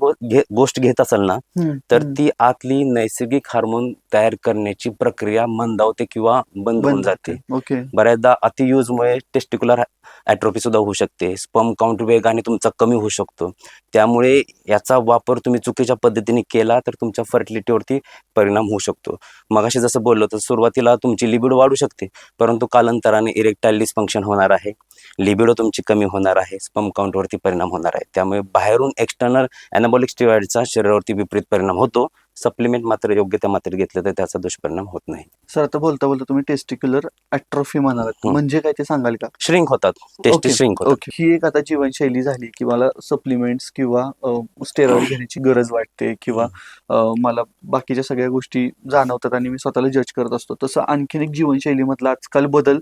गोष्ट घेत असाल ना, हं, तर हं. ती आतली नैसर्गिक हार्मोन तयार करण्याची प्रक्रिया मंदावते किंवा बंद होऊन बंद जाते. होते. ओके. बऱ्याचदा अतियूजमुळे टेस्टिक्युलर ॲट्रोफी सुद्धा होऊ शकते. स्पर्म काउंट वेगाने तुमचा कमी होऊ शकतो. त्यामुळे याचा वापर तुम्ही चुकीच्या पद्धतीने केला तर तुमच्या फर्टिलिटीवरती परिणाम होऊ शकतो. मगाशी जसं बोललो तर सुरुवातीला तुमची लिबिडो वाढू शकते, परंतु कालांतराने इरेक्टाईल डिस्फंक्शन होणार आहे. लिबिडो तुमची कमी होणार आहे. स्पर्म काउंटवरती परिणाम होणार आहे. त्यामुळे बाहेरून एक्सटर्नल अॅनाबॉलिक स्टिरॉइडचा शरीरावरती विपरीत परिणाम होतो. सप्लिमेंट मात्र योग्य त्या मात्रेत घेतलं तर त्याचा दुष्परिणाम होत नाही. सर आता बोलता तुम्ही टेस्टिक्युलर ॲट्रोफी म्हणालात. हं. म्हणजे काय ते सांगाल का? श्रिंक होतात. टेस्टिस ओके, श्रिंक होतात. ओके. ही एक आता जीवनशैली झाली की मला सप्लिमेंट्स किंवा स्टेरॉइड घेण्याची गरज वाटते किंवा हं. मला बाकीच्या सगळ्या गोष्टी जाणवतात आणि मी स्वतःला जज करत असतो. तसं आणखीन एक जीवनशैलीमधला आजकाल बदल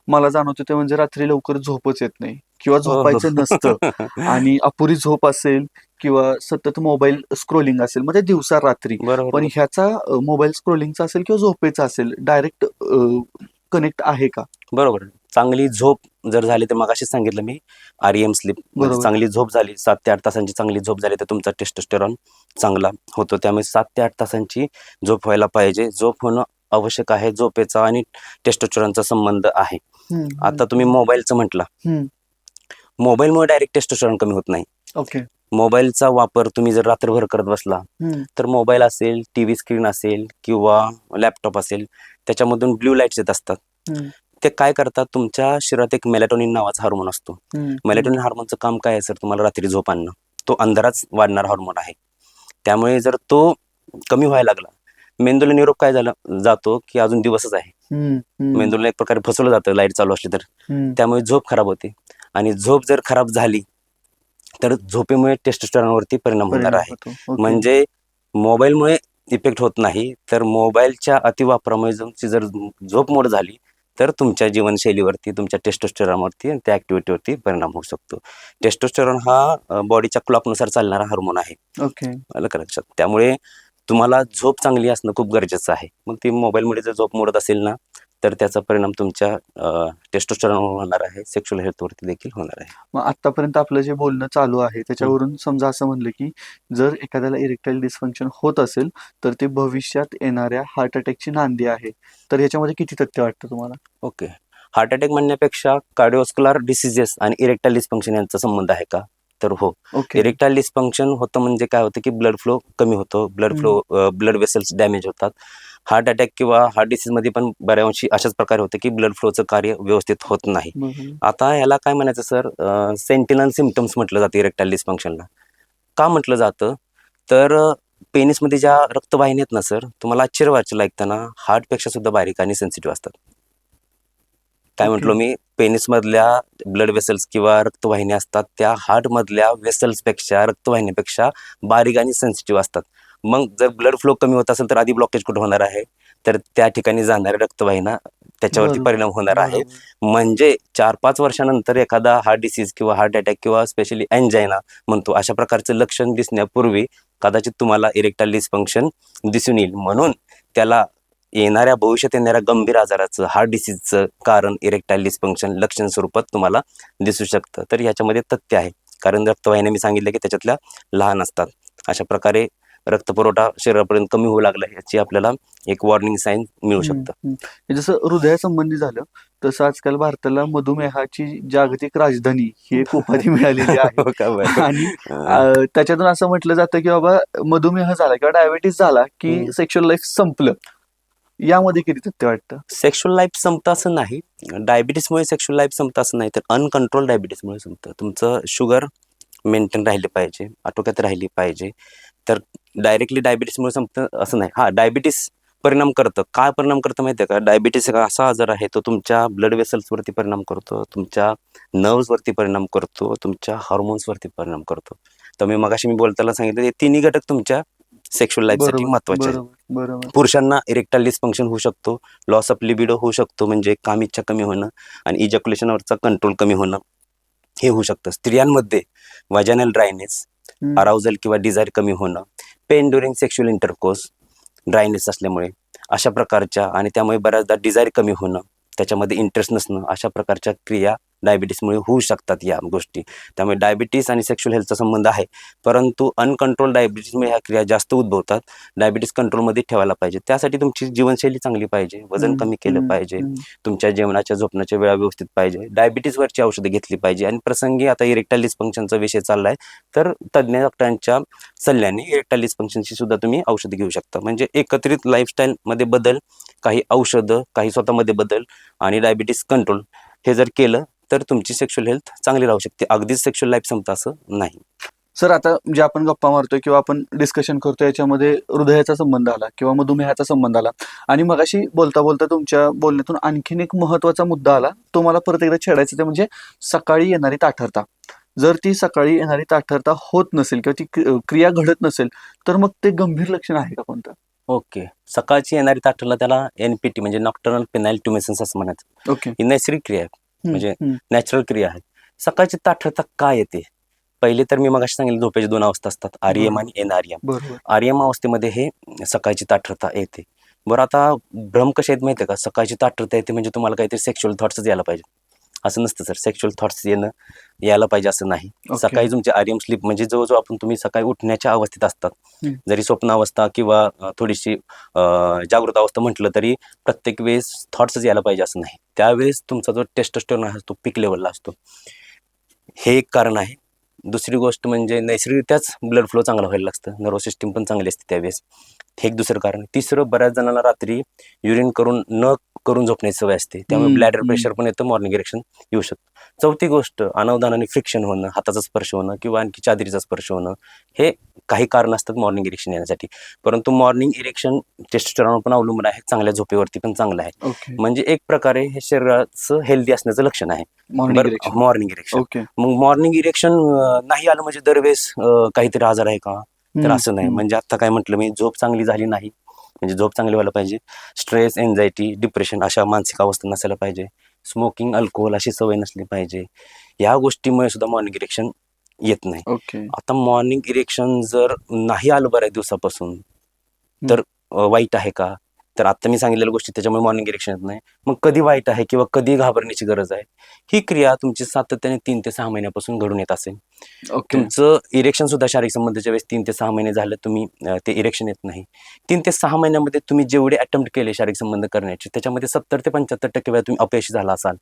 मला जाणवतं ते म्हणजे रात्री लवकर झोपच येत नाही किंवा हो, हो. झोपायचं नसतं आणि अपुरी झोप असेल किंवा सतत मोबाईल स्क्रोलिंग असेल म्हणजे दिवसा रात्री. बरोबर, पण बरोबर. ह्याचा मोबाईल स्क्रोलिंगचा असेल किंवा झोपेचा असेल डायरेक्ट कनेक्ट आहे का? बरोबर. चांगली झोप जर झाली तर मगाशीच सांगितलं मी REM स्लीप म्हणजे बरोबर. चांगली झोप झाली 7 ते 8 तासांची चांगली झोप झाली तर तुमचा टेस्टोस्टेरॉन चांगला होतो. त्यामुळे 7 ते 8 तासांची झोप व्हायला पाहिजे. झोप होणं आवश्यक आहे. झोपेचा आणि टेस्टोस्टेरॉनचा संबंध आहे. हम्म, आता तुम्ही मोबाईलचं म्हटलं. हम्म. मोबाईलमुळे डायरेक्ट टेस्टोस्टेरॉन कमी होत नाही. ओके. मोबाईलचा वापर तुम्ही जर रात्रभर करत बसला तर मोबाईल असेल, टीव्ही स्क्रीन असेल किंवा लॅपटॉप असेल त्याच्यामधून ब्लू लाईट्स येत असतात. ते काय करतात तुमच्या शरीरात एक मेलॅटोनिन नावाचा हार्मोन असतो. मेलॅटोनिन हार्मोनचं काम काय आहे सर तुम्हाला रात्री झोप आणणं. तो अंधाराच वाढणारा हार्मोन आहे. त्यामुळे जर तो कमी व्हायला लागला मेंदूला निरोप काय झाला जातो की अजून दिवसच आहे. मेंदूला एक प्रकारे फसवलं जातं लाईट चालू असली तर. त्यामुळे झोप खराब होते आणि झोप जर खराब झाली तर झोपेमुळे टेस्टोस्टेरॉनवरती परिणाम होणार आहे. म्हणजे मोबाईलमुळे इफेक्ट होत नाही तर मोबाईलच्या अतिवापरामुळे तुमची जर झोप मोड झाली तर तुमच्या जीवनशैलीवरती तुमच्या टेस्टोस्टेरॉनवरती आणि त्या ऍक्टिव्हिटीवरती परिणाम होऊ शकतो. टेस्टोस्टेरॉन हा बॉडीच्या क्लॉकनुसार चालणारा हार्मोन आहे. ओके. आलं का लक्षात? त्यामुळे तुम्हाला झोप चांगली असणं खूप गरजेचं आहे. मग ती मोबाईलमुळे जर झोप मोडत असेल ना तर त्याचा परिणाम तुमच्या टेस्टोस्टेरॉनवर होणार आहे, सेक्शुअल हेल्थवरती देखील होणार आहे. मग आतापर्यंत आपलं जे बोलणं चालू आहे त्याच्यावरून समजा असं म्हणलं की जर एखाद्याला इरेक्टाईल डिस्फंक्शन होत असेल तर ते भविष्यात येणाऱ्या हार्ट अटॅकची नांदी आहे. तर ह्याच्यामध्ये किती तथ्य वाटतं तुम्हाला? ओके. हार्ट अटॅक म्हणण्यापेक्षा कार्डिओस्क्युलर डिसीजेस आणि इरेक्टाईल डिस्फंक्शन यांचा संबंध आहे का? तर हो. ओके. इरेक्टाईल डिस्फंक्शन होतं म्हणजे काय होतं की ब्लड फ्लो कमी होतो. ब्लड वेसल्स डॅमेज होतात. हार्ट अटॅक किंवा हार्ट डिसीजमध्ये पण बऱ्याचशी अशाच प्रकारे होतं की ब्लड फ्लोचं कार्य व्यवस्थित होत नाही. आता याला काय म्हणायचं सर सेंटिनल सिम्पटम्स म्हटलं जातं इरेक्टाईल डिस्फंक्शनला. का म्हटलं जातं तर पेनिसमध्ये ज्या रक्तवाहिनी आहेत ना सर तुम्हाला आश्चर्य वाटेल ऐकताना हार्टपेक्षा सुद्धा बारीक आणि सेन्सिटिव्ह असतात. काय म्हटलो मी पेनिसमधल्या ब्लड वेसल्स किंवा रक्तवाहिन्या असतात त्या हार्टमधल्या वेसल्सपेक्षा रक्तवाहिन्यापेक्षा बारीक आणि सेन्सिटिव्ह असतात. मग जर ब्लड फ्लो कमी होत असेल तर आधी ब्लॉकेज कुठे होणार आहे तर त्या ठिकाणी जाणाऱ्या रक्तवाहिन्या त्याच्यावरती परिणाम होणार आहे. म्हणजे 4-5 वर्षानंतर एखादा हार्ट डिसीज किंवा हार्ट अटॅक किंवा स्पेशली एंजायना म्हणतो अशा प्रकारचं लक्षण दिसण्यापूर्वी कदाचित तुम्हाला इरेक्टाईल डिस्फंक्शन दिसून येईल. म्हणून त्याला भविष्यात येणाऱ्या गंभीर आजाराचं हार्ट डिसीजचं कारण इरेक्टाईल डिस्फंक्शन लक्षण स्वरूपात तुम्हाला दिसू शकतं. तर ह्याच्यामध्ये तथ्य आहे. कारण रक्तवाहिन्या मी सांगितलं की त्याच्यातल्या लहान असतात. अशा प्रकारे रक्तपुरवठा शरीरापर्यंत कमी होऊ लागला याची आपल्याला एक वॉर्निंग साईन मिळू शकतं. जसं हृदयासंबंधी झालं तसं आजकाल भारताला मधुमेहाची जागतिक राजधानी ही एक उपाधी मिळालेली आहे. आणि त्याच्यातून असं म्हटलं जातं की बाबा मधुमेह झाला किंवा डायबिटीस झाला की सेक्शुअल लाईफ संपलं. यामध्ये किती तथ्य वाटतं? सेक्शुअल लाईफ संपतं असं नाही. डायबिटीसमुळे सेक्शुअल लाईफ संपतं असं नाही तर अनकंट्रोल डायबिटीसमुळे संपतं. तुमचं शुगर मेंटेन राहिली पाहिजे, आटोक्यात राहिली पाहिजे. तर डायरेक्टली डायबिटीसमुळे संपतं असं नाही. हा डायबिटीस परिणाम करतं. काय परिणाम करतं माहिती आहे का? डायबिटीस हा असा आजार आहे तो तुमच्या ब्लड वेसल्सवरती परिणाम करतो, तुमच्या नर्व्सवरती परिणाम करतो, तुमच्या हार्मोन्सवरती परिणाम करतो. तर मी मगाशी बोलताना सांगितलं हे तिन्ही घटक तुमच्या सेक्शुअल लाईफसाठी महत्वाचे आहेत. पुरुषांना इरेक्टाईल डिस्फंक्शन होऊ शकतो, लॉस ऑफ लिबिडो होऊ शकतो म्हणजे काम इच्छा कमी होणं आणि इजॅक्युलेशनवरचा कंट्रोल कमी होणं हे होऊ शकतं. स्त्रियांमध्ये व्हाजायनल ड्रायनेस, अराउजल किंवा डिझायर कमी होणं, pain during sexual intercourse, dryness असल्यामुळे अशा प्रकारच्या आणि त्यामुळे बऱ्याचदा डिझायर कमी होणं, त्याच्यामध्ये इंटरेस्ट नसणं अशा प्रकारच्या क्रिया डायबिटीसमुळे होऊ शकतात या गोष्टी. त्यामुळे डायबिटीस आणि सेक्शुअल हेल्थचा संबंध आहे. परंतु अनकंट्रोल डायबिटीसमुळे ह्या क्रिया जास्त उद्भवतात. डायबिटीस कंट्रोलमध्ये ठेवायला पाहिजे. त्यासाठी तुमची जीवनशैली चांगली पाहिजे, वजन कमी केलं पाहिजे, तुमच्या जेवणाच्या झोपण्याच्या वेळा व्यवस्थित पाहिजे, डायबिटीसवरची औषधं घेतली पाहिजे आणि प्रसंगी आता इरेक्टाईल डिस्फंक्शनचा विषय चाललाय तर तज्ज्ञ डॉक्टरांच्या सल्ल्याने इरेक्टाईल डिस्फंक्शनची सुद्धा तुम्ही औषधं घेऊ शकता. म्हणजे एकत्रित लाईफस्टाईलमध्ये बदल, काही औषधं, काही स्वतःमध्ये बदल आणि डायबिटीस कंट्रोल हे जर केलं तर तुमची सेक्शुअल हेल्थ चांगली राहू शकते. अगदीच सेक्शुअल लाईफ संपतं असं नाही. सर आता जे आपण गप्पा मारतोय किंवा आपण डिस्कशन करतोय याच्यामध्ये हृदयाचा संबंध आला किंवा मधुमेहाचा संबंध आला आणि मगाशी बोलता बोलता तुमच्या बोलण्यातून आणखीन एक महत्वाचा मुद्दा आला तो मला परत एकदा छेडायचा ते म्हणजे सकाळी येणारी ताठरता. जर ती सकाळी येणारी ताठरता होत नसेल किंवा ती क्रिया घडत नसेल तर मग ते गंभीर लक्षण आहे का कोणतं? ओके. सकाळची येणारी ताठरला त्याला NPT म्हणजे नॉक्टर्नल पेनाइल ट्युमेसन्स असं म्हणायचं. ओके. ही नैसर्गिक क्रिया आहे, हम्म, म्हणजे हम्म. नॅचरल क्रिया आहे. सकाळची ताठरता का येते? पहिले तर मी मगाशी सांगितलं झोपेच्या 2 अवस्था असतात, REM बरोबर आणि NREM. बरोबर. REM अवस्थेमध्ये हे सकाळची ताठरता येते. बरं आता भ्रम कसे आहेत माहिती आहे का? सकाळची ताठरता येते म्हणजे तुम्हाला काहीतरी सेक्शुअल थॉट्सच यायला पाहिजे. असं नसतं सर. सेक्शुअल थॉट्स यायला पाहिजे असं नाही. ओके. सकाळी तुमचे REM स्लीप म्हणजे जवळ-जवळ तुम्ही सकाळी उठण्याच्या अवस्थेत असतात. हम्म. जरी स्वप्न अवस्था किंवा थोडीशी जागृत अवस्था म्हटलं तरी प्रत्येक वेळेस थॉट्सच यायला पाहिजे असं नाही. त्यावेळेस तुमचा जो टेस्टोस्टेरोन आहे तो पीक लेव्हलला असतो. हे एक कारण आहे. दुसरी गोष्ट म्हणजे नैसर्गिकरित्याच ब्लड फ्लो चांगला व्हायला लागतं. नर्व्हस सिस्टम पण चांगली असते त्यावेळेस. हे एक दुसरं कारण. तिसरं बऱ्याच जणांना रात्री युरिन न करून झोपण्याची सवय असते. त्यामुळे हम्म, ब्लॅडर हम्म. प्रेशर पण येतं, मॉर्निंग इरेक्शन येऊ शकतं. चौथी गोष्ट अनावधानाने फ्रिक्शन होणं, हाताचा स्पर्श होणं किंवा आणखी चादरीचा स्पर्श होणं, हे काही कारण असतात मॉर्निंग इरेक्शन येण्यासाठी. परंतु मॉर्निंग इरेक्शन टेस्टोस्टेरॉनवर पण अवलंबून आहे. चांगल्या झोपेवरती पण चांगलं आहे. ओके. म्हणजे एक प्रकारे हे शरीराचं हेल्दी असण्याचं लक्षण आहे. मॉर्निंग बरं, इरेक्शन. Morning erection. ओके. मग मॉर्निंग इरेक्शन नाही आलं म्हणजे दरवेळेस काहीतरी आजार आहे का? तर हम्म, असं नाही. हम्म. म्हणजे आता काय म्हटलं मी, झोप चांगली झाली नाही म्हणजे झोप चांगली व्हायला पाहिजे. स्ट्रेस, एन्झायटी, डिप्रेशन अशा मानसिक अवस्था नसायला पाहिजे. स्मोकिंग, अल्कोहोल अशी सवय नसली पाहिजे. या गोष्टीमुळे सुद्धा मॉर्निंग इरेक्शन येत नाही. ओके. आता मॉर्निंग इरेक्शन जर नाही आलं बऱ्याच दिवसापासून हम्म. तर वाईट आहे का? तर आता मी सांगितलेल्या गोष्टी त्याच्यामुळे मॉर्निंग इरेक्शन येत नाही. मग कधी वाईट आहे किंवा कधी घाबरण्याची गरज आहे? ही क्रिया तुमची सातत्याने 3 ते 6 महिन्यापासून घडून येत असेल. ओके. तुमचं इरेक्शन सुद्धा शारीरिक संबंधाच्या वेळेस 3 ते 6 महिने झालं तुम्ही ते इरेक्शन येत नाही. 3 ते 6 महिन्यामध्ये तुम्ही जेवढे अटेम्प्ट केले शारीरिक संबंध करण्याचे त्याच्यामध्ये 70 ते 75% वेळा तुम्ही अपयशी झाला असाल.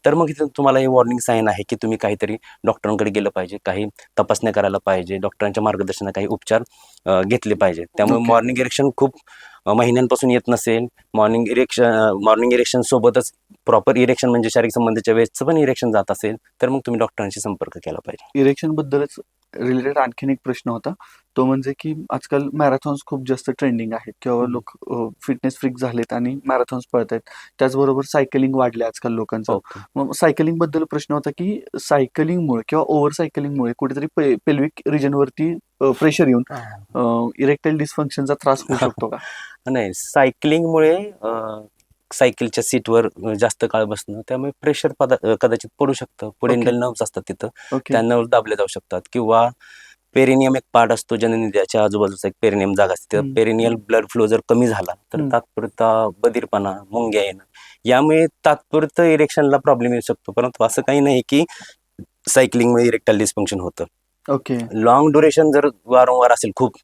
तर मग इथे तुम्हाला हे वॉर्निंग साईन आहे की तुम्ही काहीतरी डॉक्टरांकडे गेलं पाहिजे, काही तपासण्या करायला पाहिजे, डॉक्टरांच्या मार्गदर्शनाने काही उपचार घेतले पाहिजे. त्यामुळे ओके. मॉर्निंग इरेक्शन खूप महिन्यांपासून येत नसेल, मॉर्निंग इरेक्शन सोबतच प्रॉपर इरेक्शन म्हणजे शारीरिक संबंधाच्या वेळेसचं पण इरेक्शन जात असेल, तर मग तुम्ही डॉक्टरांशी संपर्क केला पाहिजे. इरेक्शन बद्दलच रिलेटेड आणखीन एक प्रश्न होता. तो म्हणजे की आजकाल मॅरेथॉन्स खूप जास्त ट्रेंडिंग आहेत किंवा लोक फिटनेस फ्रीक झालेत आणि मॅरेथॉन्स पळतायत. त्याचबरोबर सायकलिंग वाढले आजकाल लोकांचं. ओके. मग सायकलिंग बद्दल प्रश्न होता की सायकलिंगमुळे किंवा ओव्हर सायकलिंगमुळे कुठेतरी पेल्विक रिजनवरती प्रेशर येऊन इरेक्टाईल डिस्फंक्शनचा त्रास होऊ शकतो का? नाही, सायकलिंगमुळे सायकलच्या सीटवर जास्त काळ बसणं त्यामुळे प्रेशर कदाचित पडू शकतं. पुढे ओके. इंडल नर्व्स असतात तिथं, ओके. त्या नर्व्स दाबले जाऊ शकतात किंवा पेरिनियम एक पार्ट असतो जननेंद्रियाच्या आजूबाजूचा एक पेरिनियम जागा असते. हम्म, पेरिनियल ब्लड फ्लो जर कमी झाला तर हम्म. तात्पुरता बधीरपणा, मुंग्या येणं यामुळे तात्पुरतं इरेक्शनला प्रॉब्लेम येऊ शकतो. परंतु असं काही नाही की सायकलिंगमुळे इरेक्टाईल डिस्फंक्शन होतं. ओके. लॉंग ड्युरेशन जर वारंवार असेल खूप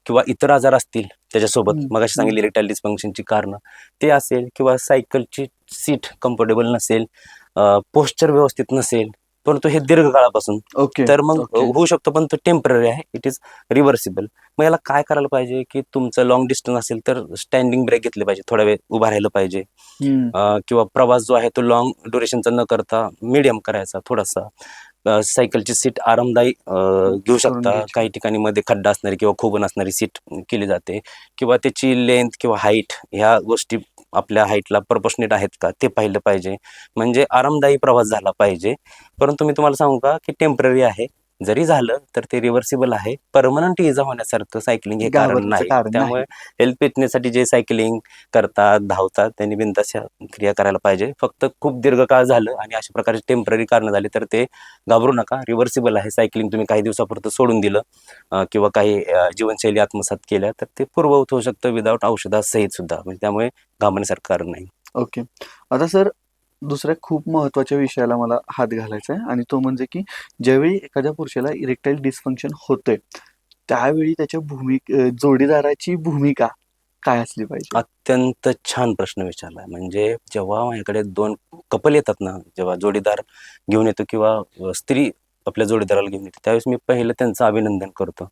किंवा इतर आजार असतील त्याच्यासोबत, हम्म, मगाशी हम्म. सांगितली इरेक्टाईल डिस्फंक्शनची कारणं ते असेल किंवा सायकलची सीट कम्फर्टेबल नसेल, पोश्चर व्यवस्थित नसेल, परंतु हे दीर्घकाळापासून ओके. तर मग ओके. होऊ शकतो, पण तो टेम्पररी आहे, इट इज रिव्हर्सिबल. मग याला काय करायला पाहिजे की तुमचं लॉंग डिस्टन्स असेल तर स्टँडिंग ब्रेक घेतले पाहिजे, थोडा वेळ उभा राहिलं पाहिजे हम्म. किंवा प्रवास जो आहे तो लॉंग ड्युरेशनचा न करता मीडियम करायचा थोडासा. सायकलची सीट आरामदायी घेऊ करून शकता. घ्यायची. काही ठिकाणी मध्ये खड्डा असणारी किंवा खोबण असणारी सीट केली जाते किंवा त्याची लेंथ किंवा हाईट ह्या गोष्टी आपल्या हाईटला प्रपोर्शनेट आहेत का ते पाहिलं पाहिजे. म्हणजे आरामदायी प्रवास झाला पाहिजे. परंतु मी तुम्हाला सांगू का की टेम्पररी आहे. जरी झालं तर ते रिव्हर्सिबल आहे. परमनंट इजा होण्यासारखं सायकलिंग हे कारण घाबरण्याचं नाही. कारण नाही. त्यामुळे हेल्थ फिटनेससाठी जे सायकलिंग करतात, धावतात त्यांनी बिनधास्त क्रिया करायला पाहिजे. फक्त खूप दीर्घकाळ झालं आणि अशा प्रकारचे टेम्पररी कारणं झाली तर ते घाबरू नका. रिव्हर्सिबल आहे. सायकलिंग तुम्ही काही दिवसापुरतं सोडून दिलं किंवा काही जीवनशैली आत्मसात केल्या तर ते पूर्ववत होऊ शकतं विदाऊट औषधासहित सुद्धा. म्हणजे त्यामुळे घाबरण्यासारखं कारण नाही. ओके. आता सर दुसऱ्या खूप महत्त्वाच्या विषयाला मला हात घालायचा आहे आणि तो म्हणजे की ज्यावेळी एखाद्या पुरुषाला इरेक्टाईल डिस्फंक्शन होतंय, त्यावेळी त्याच्या जोडीदाराची भूमिका काय असली पाहिजे? अत्यंत छान प्रश्न विचारलाय. म्हणजे जेव्हा माझ्याकडे 2 कपल येतात ना, जेव्हा जोडीदार घेऊन येतो किंवा स्त्री आपल्या जोडीदाराला घेऊन येते, त्यावेळेस मी पहिलं त्यांचं अभिनंदन करतो.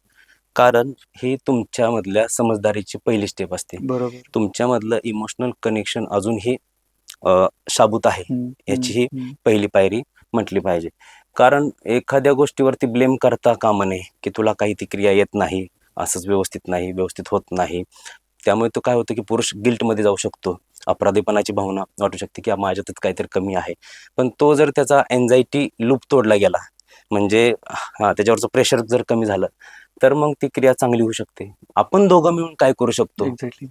कारण ही तुमच्यामधल्या समजदारीची पहिली स्टेप असते. बरोबर. तुमच्यामधलं इमोशनल कनेक्शन अजूनही शाबूत आहे, हं, हं, याची ही हं. पहिली पायरी म्हटली पाहिजे. कारण एखाद्या गोष्टीवरती ब्लेम करता कामा नये, की तुला काही ती क्रिया येत नाही, असंच व्यवस्थित नाही, व्यवस्थित होत नाही. त्यामुळे तो काय होतं, की पुरुष गिल्टमध्ये जाऊ शकतो. अपराधीपणाची भावना वाटू शकते, की माझ्यातच काहीतरी कमी आहे. पण तो जर त्याचा अँक्झायटी लूप तोडला गेला, म्हणजे त्याच्यावरचं प्रेशर जर कमी झालं, तर मग ती क्रिया चांगली होऊ शकते. आपण दोघं मिळून काय करू शकतो, एक्झॅक्टली.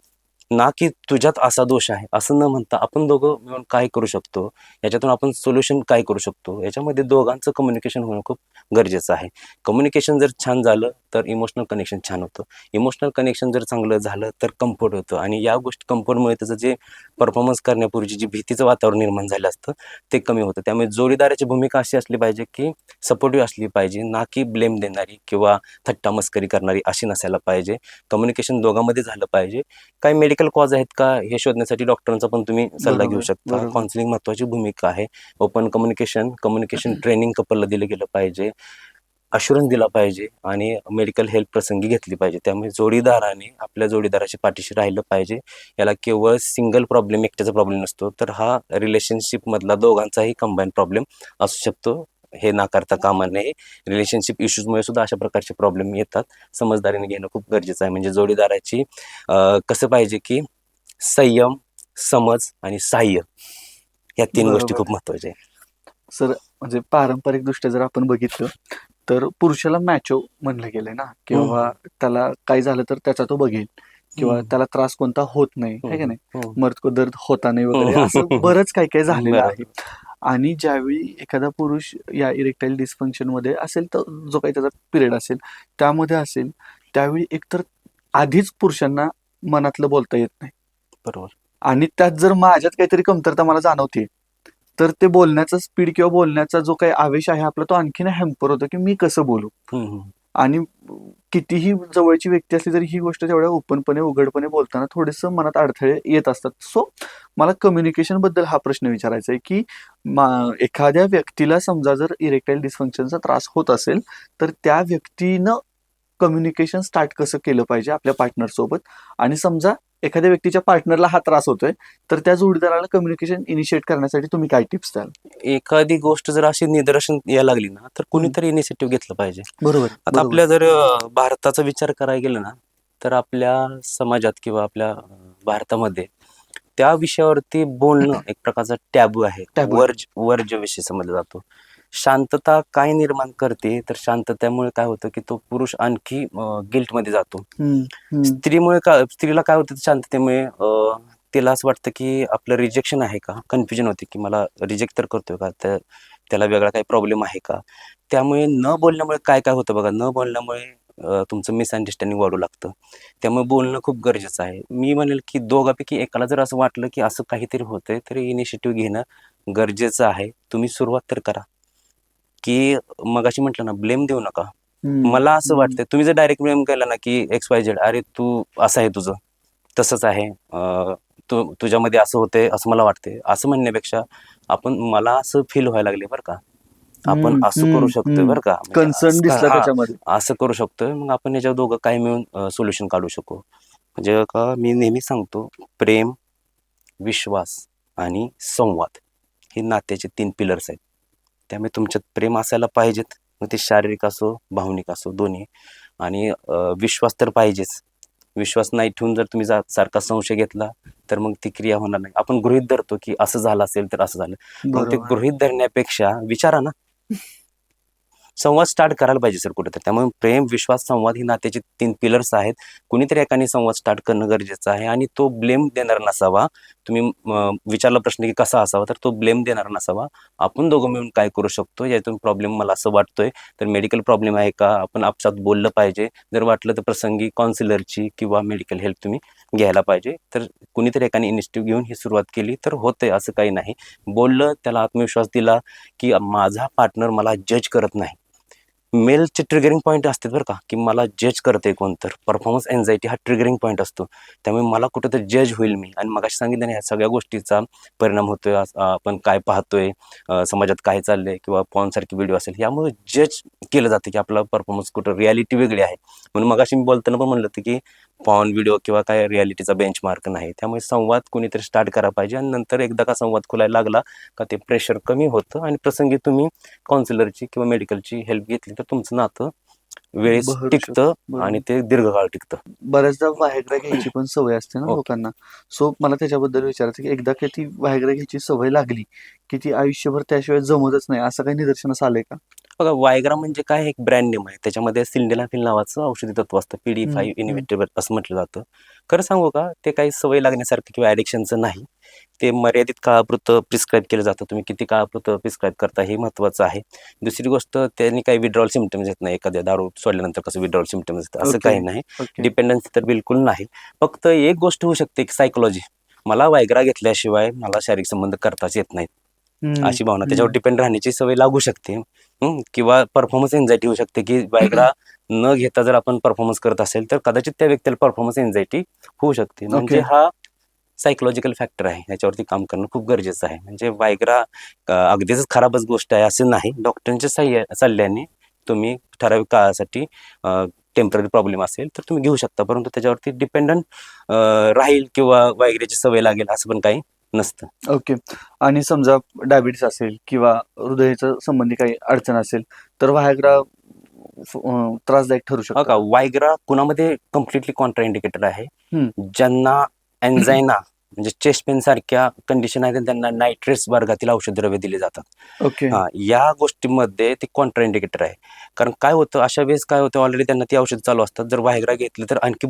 ना की तुझ्यात असा दोष आहे असं न म्हणता आपण दोघं मिळून काय करू शकतो, याच्यातून आपण सोल्युशन काय करू शकतो, याच्यामध्ये दोघांचं कम्युनिकेशन होणं खूप गरजेचं आहे. कम्युनिकेशन जर छान झालं तर इमोशनल कनेक्शन छान होतं. इमोशनल कनेक्शन जर चांगलं झालं तर कम्फर्ट होतं, आणि या गोष्टी कम्फर्टमुळे त्याचं जे परफॉर्मन्स करण्यापूर्वी जी भीतीचं वातावरण निर्माण झालं असतं ते कमी होतं. त्यामुळे जोडीदाराची भूमिका अशी असली पाहिजे की सपोर्टिव्ह असली पाहिजे, ना की ब्लेम देणारी किंवा थट्टा मस्करी करणारी अशी नसायला पाहिजे. कम्युनिकेशन दोघांमध्ये झालं पाहिजे. काही मेडिकल कॉज आहेत का हे शोधण्यासाठी डॉक्टरांचा पण तुम्ही सल्ला घेऊ बरोबर, शकता. बरोबर. काउन्सिलिंग महत्त्वाची भूमिका आहे. ओपन कम्युनिकेशन ट्रेनिंग कपलला दिलं गेलं पाहिजे. अश्युरन्स दिला पाहिजे आणि मेडिकल हेल्प प्रसंगी घेतली पाहिजे. त्यामुळे जोडीदाराने आपल्या जोडीदाराच्या पाठीशी राहिलं पाहिजे. याला केवळ सिंगल प्रॉब्लेम, एकट्याचा प्रॉब्लेम नसतो, तर हा रिलेशनशिप मधला दोघांचाही कंबाईन प्रॉब्लेम असू शकतो. हे नाकारता कामा नये. रिलेशनशिप इश्यूजमुळे सुद्धा अशा प्रकारचे प्रॉब्लेम येतात. समजदारीने घेणं खूप गरजेचं आहे. म्हणजे जोडीदाराची कसं पाहिजे की संयम, समज आणि सहाय्य या 3 गोष्टी बरोबर. खूप महत्त्वाच्या आहेत. सर, म्हणजे पारंपरिक दृष्ट्या जर आपण बघितलं तर पुरुषाला मॅचो म्हणलं गेलंय ना, किंवा त्याला काही झालं तर त्याचा तो बघेल, किंवा त्याला त्रास कोणता होत नाही, है की नाही, मर्द को दर्द होता नाही वगैरे, असं बरंच काही काही झालेलं आहे. बरोबर. आणि ज्यावेळी एखादा पुरुष या इरेक्टाईल डिस्फंक्शन मध्ये असेल, तर जो काही त्याचा पिरियड असेल त्यामध्ये असेल, त्यावेळी एकतर आधीच पुरुषांना मनातलं बोलता येत नाही, बरोबर. आणि त्यात जर माझ्यात काहीतरी कमतरता मला जाणवते, तर ते बोलण्याचा स्पीड किंवा बोलण्याचा जो काही आवेश आहे आपला, तो आणखीन हॅम्पर होतो की मी कसं बोलू. आणि कितीही जवळची व्यक्ती असली तरी ही गोष्ट तेवढ्या ओपनपणे, उघडपणे बोलताना थोडेसं मनात अडथळे येत असतात. सो मला कम्युनिकेशन बद्दल हा प्रश्न विचारायचा आहे की एखाद्या व्यक्तीला समजा जर इरेक्टाईल डिस्फंक्शनचा त्रास होत असेल, तर त्या व्यक्तीनं कम्युनिकेशन स्टार्ट कसं केलं पाहिजे आपल्या पार्टनर सोबत. आणि समजा एखाद्या व्यक्तीच्या पार्टनरला हा त्रास होतोय, तर त्या जोडीदाराला कम्युनिकेशन इनिशिएट करण्यासाठी तुम्ही काय टिप्स द्याल? एखादी गोष्ट जर अशी निदर्शन यायला लागली ना, तर हम्म. कुणीतरी इनिशिएटिव्ह घेतलं पाहिजे. बरोबर, आता बरोबर. आपल्या जर भारताचा विचार करायला गेलं ना, तर आपल्या समाजात किंवा आपल्या भारतामध्ये त्या विषयावरती बोलणं एक प्रकारचा टॅबू आहे. टॅबू आहे. वर्ज्य विषय समजला जातो. शांतता काय निर्माण करते, तर शांततेमुळे काय होतं की तो पुरुष आणखी गिल्टमध्ये जातो. हम्म, हम्म. स्त्रीला काय होतं शांततेमुळे, तिला असं वाटतं की आपलं रिजेक्शन आहे का, कन्फ्युजन होते की मला रिजेक्ट तर करतोय का, त्याला वेगळा काही प्रॉब्लेम आहे का. त्यामुळे न बोलण्यामुळे काय काय होतं बघा, न बोलण्यामुळे तुमचं मिसअंडरस्टँडिंग वाढू लागतं. त्यामुळे बोलणं खूप गरजेचं आहे. मी म्हणेल की दोघांपैकी एकाला जर असं वाटलं की असं काहीतरी होतंय, तर इनिशिएटिव्ह घेणं गरजेचं आहे. तुम्ही सुरुवात तर करा. की मगाशी म्हटलं ना, ब्लेम देऊ नका. हम्म, मला असं हम्म. वाटतंय, तुम्ही जर डायरेक्ट ब्लेम केला ना की XYZ, अरे तू असं आहे, तुझं तसंच आहे, तुझ्यामध्ये असं होतंय असं मला वाटतंय, असं म्हणण्यापेक्षा आपण मला असं फील व्हायला लागले बरं का, आपण हम्म, असं करू हम्म, शकतोय हम्म. बरं का, म्हणजे कन्सर्न दिसला हा त्याच्यामध्ये. असं करू शकतोय, मग आपण याच्यावर दोघं काय मिळून सोल्युशन काढू शकू. म्हणजे का मी नेहमी सांगतो, प्रेम, विश्वास आणि संवाद हे नात्याचे 3 पिलर्स आहेत. त्यामुळे तुमच्यात प्रेम असायला पाहिजेत, मग ते शारीरिक असो, भावनिक असो, दोन्ही. आणि विश्वास तर पाहिजेच. विश्वास नाही ठेवून जर तुम्ही सारखा संशय घेतला, तर मग ती क्रिया होणार नाही. आपण गृहीत धरतो की असं झालं असेल तर असं झालं. मग ते बरोबर. गृहीत धरण्यापेक्षा विचारा ना, संवाद स्टार्ट करायला पाहिजे सर कुठेतरी. त्यामुळे प्रेम, विश्वास, संवाद ही नात्याचे 3 पिलर्स आहेत. कुणीतरी एकाने संवाद स्टार्ट करणं गरजेचं आहे, आणि तो ब्लेम देणारा नसावा. तुम्ही विचारला प्रश्न की कसा असावा, तर तो ब्लेम देणारा नसावा. आपण दोघं मिळून काय करू शकतो, यातून प्रॉब्लेम मला असं वाटतोय, तर मेडिकल प्रॉब्लेम आहे का, आपण आपसात बोललं पाहिजे. जर वाटलं तर प्रसंगी काउन्सिलरची किंवा मेडिकल हेल्प तुम्ही घ्यायला पाहिजे. तर कुणीतरी एकाने इनिशिएटिव्ह घेऊन ही सुरुवात केली तर होतंय, असं काही नाही. बोललं, त्याला आत्मविश्वास दिला की माझा पार्टनर मला जज करत नाही. मेलचे ट्रिगरिंग पॉईंट असतात बरं का, की मला जज करते कोण तर. परफॉर्मन्स एन्झायटी हा ट्रिगरिंग पॉईंट असतो. त्यामुळे मला कुठेतरी जज होईल मी, आणि मगाशी सांगितलं ना, ह्या सगळ्या गोष्टीचा परिणाम होतोय. आपण काय पाहतोय, समाजात काय चाललंय, किंवा पॉर्नसारखे व्हिडिओ असेल, यामुळे जज केलं जातं की आपला परफॉर्मन्स कुठं, रियालिटी वेगळी आहे. म्हणून मगाशी मी बोलताना पण म्हणलं होतं की पॉर्न व्हिडिओ किंवा काय रियालिटीचा बेंचमार्क नाही. त्यामुळे संवाद कुणीतरी स्टार्ट करायला पाहिजे, आणि नंतर एकदा का संवाद खुलायला लागला का ते प्रेशर कमी होतं, आणि प्रसंगी तुम्ही काउन्सिलरची किंवा मेडिकलची हेल्प घेतली तर तुमचं नातं वेळेस बहरू टिकतं, शकतो. आणि बरोबर. ते दीर्घकाळ टिकतं. बऱ्याचदा व्हायग्रा घ्यायची पण सवय असते ना ओके. लोकांना. सो मला त्याच्याबद्दल विचारायचं की एकदा का ती व्हायग्रा घ्यायची सवय लागली की ती आयुष्यभर त्याशिवाय जमतच नाही, असं काही निदर्शनास आलंय का? बघा वायग्रा म्हणजे काय, एक ब्रँड नेम आहे. त्याच्यामध्ये सिल्डेनाफिल नावाचं औषधी तत्व असतं. हम्म, PD5 इनिव्हेटेबल असं म्हटलं जातं. खरं सांगू का, ते काही सवय लागण्यासारखं किंवा ॲडिक्शनचं नाही. ते मर्यादित काळापुरतं प्रिस्क्राईब केलं जातं. तुम्ही किती काळापुरतं प्रिस्क्राईब करता हे महत्त्वाचं आहे. दुसरी गोष्ट, त्यांनी काही विड्रॉल सिम्प्टम्स येत नाही. एखाद्या दारू सोडल्यानंतर कसं विड्रॉल सिम्प्टम्स येतं, असं ओके काही नाही. ओके. डिपेंडन्सी तर बिलकुल नाही. फक्त एक गोष्ट होऊ शकते, की सायकोलॉजी. मला वायग्रा घेतल्याशिवाय मला शारीरिक संबंध करताच येत नाहीत, हम्म, अशी भावना, त्याच्यावर हम्म. डिपेंड राहण्याची सवय लागू शकते. किंवा परफॉर्मन्स एन्झायटी होऊ शकते, की वायग्रा न घेता जर आपण परफॉर्मन्स करत असेल तर कदाचित त्या व्यक्तीला परफॉर्मन्स एन्झायटी होऊ शकते. म्हणजे ओके. हा सायकोलॉजिकल फॅक्टर आहे, याच्यावरती काम करणं खूप गरजेचं आहे. म्हणजे वायग्रा अगदीच खराबच गोष्ट आहे असं नाही. डॉक्टरांच्या सल्ल्याने तुम्ही ठराविक काळासाठी टेम्पररी प्रॉब्लेम असेल तर तुम्ही घेऊ शकता, परंतु त्याच्यावरती डिपेंडंट राहील किंवा वायग्रेची सवय लागेल असं पण काही नसतं. ओके. आणि समजा डायबिटीस असेल किंवा हृदयाच्या संबंधी काही अडचण असेल तर व्हायग्रा त्रासदायक ठरू हो शकतं का, का? वायग्रा कुणामध्ये कम्प्लिटली कॉन्ट्रा इंडिकेटर आहे. हम्म. ज्यांना एन्झायना म्हणजे चेस्ट पेन सारख्या कंडिशन आहेत त्यांना नायट्रेट्स वर्गातील औषधद्रव्य दिले जातात. ओके. या गोष्टींमध्ये ते कॉन्ट्रा इंडिकेटर आहे. कारण काय होतं, अशा वेळेस काय होतं, ऑलरेडी त्यांना ती औषध चालू असतात. जर व्हायग्रा घेतलं तर आणखी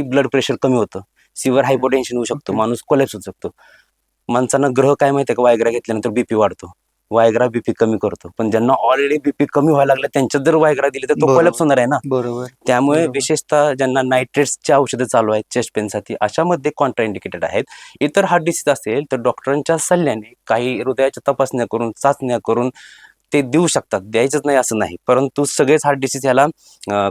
ब्लड प्रेशर कमी होतं. सिव्हिअर ओके हायपोटेन्शन होऊ शकतो, ओके. माणूस कोलॅप्स होऊ शकतो. माणसांना ग्रह काय माहिती आहे का, वायग्रा घेतल्यानंतर बीपी वाढतो. वायग्रा बीपी कमी करतो. पण ज्यांना ऑलरेडी बीपी कमी व्हायला लागला त्यांच्यात जर वायग्रा दिली तर तो कोलॅप्स बरोबर होणार आहे ना. बरोबर त्यामुळे बरोबर. विशेषतः ज्यांना नायट्रेट्सची औषधं चालू आहेत चेस्ट पेनसाठी, अशामध्ये कॉन्ट्रा इंडिकेटेड आहेत. इतर हार्ट डिसीज असेल तर डॉक्टरांच्या सल्ल्याने काही हृदयाच्या तपासण्या करून, चाचण्या करून ते देऊ शकतात. द्यायचंच नाही असं नाही. परंतु सगळेच हार्ट डिसीज ह्याला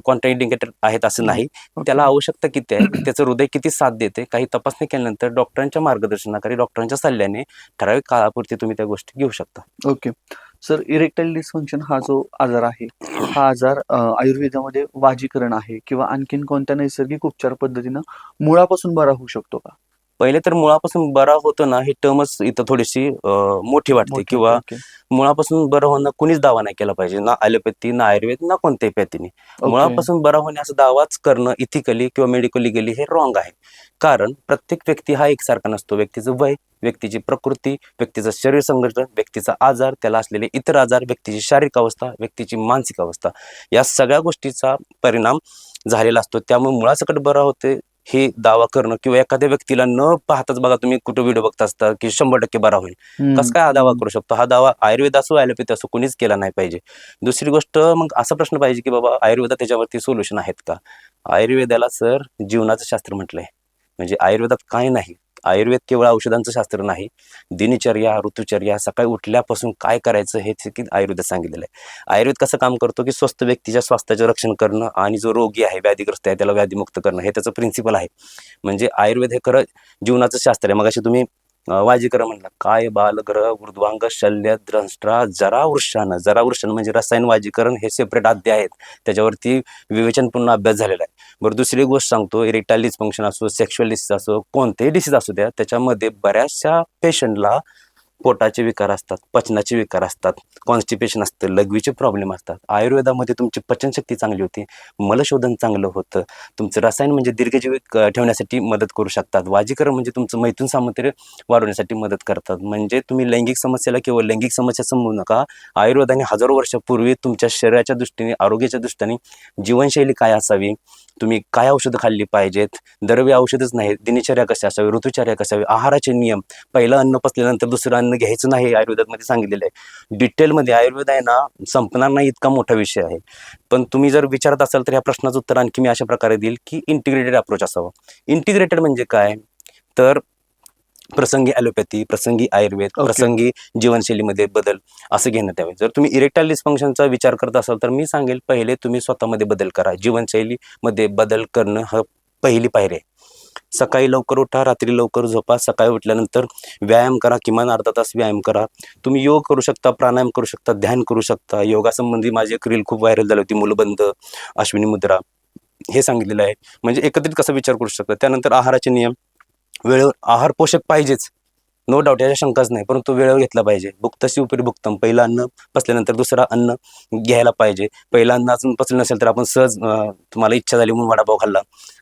कॉन्ट्रा इंडिकेटेड आहेत असं नाही. त्याला ओके आवश्यकता किती आहे, त्याचं हृदय किती साथ देते, काही तपासणी केल्यानंतर डॉक्टरांच्या मार्गदर्शनाखाली, डॉक्टरांच्या सल्ल्याने ठराविक काळापुरती तुम्ही त्या गोष्टी घेऊ शकता. ओके. सर, इरेक्टाईल डिस्फंक्शन हा जो आजार आहे, हा आजार आयुर्वेदामध्ये वाजीकरण आहे किंवा आणखीन कोणत्या नैसर्गिक उपचार पद्धतीनं मुळापासून बरा होऊ शकतो का? पहिले तर मुळापासून बरा होतो ना, ही टर्मच इथं थोडीशी मोठी वाटते, मोठी होते. किंवा ओके मुळापासून बरं होणं कुणीच दावा नाही केला पाहिजे, ना ॲलोपॅथी, ना आयुर्वेद, ना कोणत्याही पॅथीने. ओके. मुळापासून बरा होणे असा दावाच करणं इथिकली किंवा मेडिकली गेली हे रॉंग आहे. कारण प्रत्येक व्यक्ती हा एकसारखा नसतो. व्यक्तीचं वय, व्यक्तीची प्रकृती, व्यक्तीचं शरीर संघटन, व्यक्तीचा आजार, त्याला असलेले इतर आजार, व्यक्तीची शारीरिक अवस्था, व्यक्तीची मानसिक अवस्था, या सगळ्या गोष्टीचा परिणाम झालेला असतो. त्यामुळे मुळासकट बरा होते हे दावा करणं, किंवा एखाद्या व्यक्तीला न पाहताच, बघा तुम्ही कुठं व्हिडिओ बघता असता की 100% बरा होईल, कसं काय हा दावा हम्म. करू शकतो? हा दावा आयुर्वेद असो ॲलोपॅथी असो कुणीच केला नाही पाहिजे. दुसरी गोष्ट, मग असा प्रश्न पाहिजे की बाबा आयुर्वेदात त्याच्यावरती सोल्युशन आहेत का? आयुर्वेदाला सर जीवनाचं शास्त्र म्हटलंय. म्हणजे आयुर्वेदात काय नाही. आयुर्वेद केवळ औषधांचं शास्त्र नाही. दिनचर्या, ऋतुचर्या, सकाळी उठल्यापासून काय करायचं हे देखील आयुर्वेदात सांगितलेलं आहे. आयुर्वेद कसं काम करतो, की स्वस्थ व्यक्तीच्या स्वास्थ्याचं रक्षण करणं आणि जो रोगी आहे, व्याधीग्रस्त आहे, त्याला व्याधीमुक्त करणं, हे त्याचं प्रिन्सिपल आहे. म्हणजे आयुर्वेद हे खरं जीवनाचं शास्त्र आहे. मगाशी तुम्ही वाजीकरण म्हणला, काय बालग्रह ऊर्ध्वांग शल्य द्रष्ट्रा जरा वृषानं म्हणजे रसायन वाजीकरण हे सेपरेट अध्याय आहेत. त्याच्यावरती विवेचनपूर्ण अभ्यास झालेला आहे. बरं, दुसरी गोष्ट सांगतो, इरेक्टाईल डिस्फंक्शन असो, सेक्शुअल डिसीज असो, कोणतेही डिसीज असू द्या, त्याच्यामध्ये बऱ्याचशा पेशंटला पोटाचे विकार असतात, पचनाचे विकार असतात, कॉन्स्टिपेशन असतं, लघवीचे प्रॉब्लेम असतात. आयुर्वेदामध्ये तुमची पचनशक्ती चांगली होती, मलशोधन चांगलं होतं, तुमचं रसायन म्हणजे दीर्घजीवी ठेवण्यासाठी मदत करू शकतात. वाजीकरण म्हणजे तुमचं मैथून सामर्थ्य वाढवण्यासाठी मदत करतात. म्हणजे तुम्ही लैंगिक समस्येला केवळ लैंगिक समस्या समजू नका. आयुर्वेदाने हजारो वर्षापूर्वी तुमच्या शरीराच्या दृष्टीने, आरोग्याच्या दृष्टीने जीवनशैली काय असावी, तुम्ही काय औषधं खाल्ली पाहिजेत, द्रव्य औषधच नाही, दिनचर्या कशी असावी, ऋतुचर्या कशी असावी, आहाराचे नियम, पहिलं अन्न पचल्यानंतर दुसरं अन्न घ्यायचं नाही, हे आयुर्वेदामध्ये सांगितलेलं आहे. डिटेलमध्ये आयुर्वेद आहे ना, संपणार नाही इतका मोठा विषय आहे. पण तुम्ही जर विचारत असाल तर या प्रश्नाचं उत्तर आणखी मी अशा प्रकारे देईल की इंटिग्रेटेड अप्रोच असावा. इंटिग्रेटेड म्हणजे काय, तर प्रसंगी ॲलोपॅथी, प्रसंगी आयुर्वेद, ओके प्रसंगी जीवनशैलीमध्ये बदल असं घेण्यात यावे. जर तुम्ही इरेक्टाईल डिस्फंक्शनचा विचार करत असाल तर मी सांगेल, पहिले तुम्ही स्वतःमध्ये बदल करा. जीवनशैलीमध्ये बदल करणं हा पहिली पायरी आहे. सकाळी लवकर उठा, रात्री लवकर झोपा. सकाळी उठल्यानंतर व्यायाम करा, किमान अर्धा तास व्यायाम करा. तुम्ही योग करू शकता, प्राणायाम करू शकता, ध्यान करू शकता. योगासंबंधी माझी एक रील खूप व्हायरल झाली होती, मूलबंध, अश्विनी मुद्रा, हे सांगितलेलं आहे. म्हणजे एकत्रित कसा विचार करू शकता. त्यानंतर आहाराचे नियम, वेळेवर आहार पोषक पाहिजेच. नो डाऊट, याच्या शंकाच नाही, परंतु वेळेवर घेतला पाहिजे. भुक्तशी उपरी भुक्तम, पहिलं अन्न पचल्यानंतर दुसरं अन्न घ्यायला पाहिजे. पहिलं अन्न अजून पचलं नसेल तर आपण सहज तुम्हाला इच्छा झाली म्हणून वडापाव खाल्ला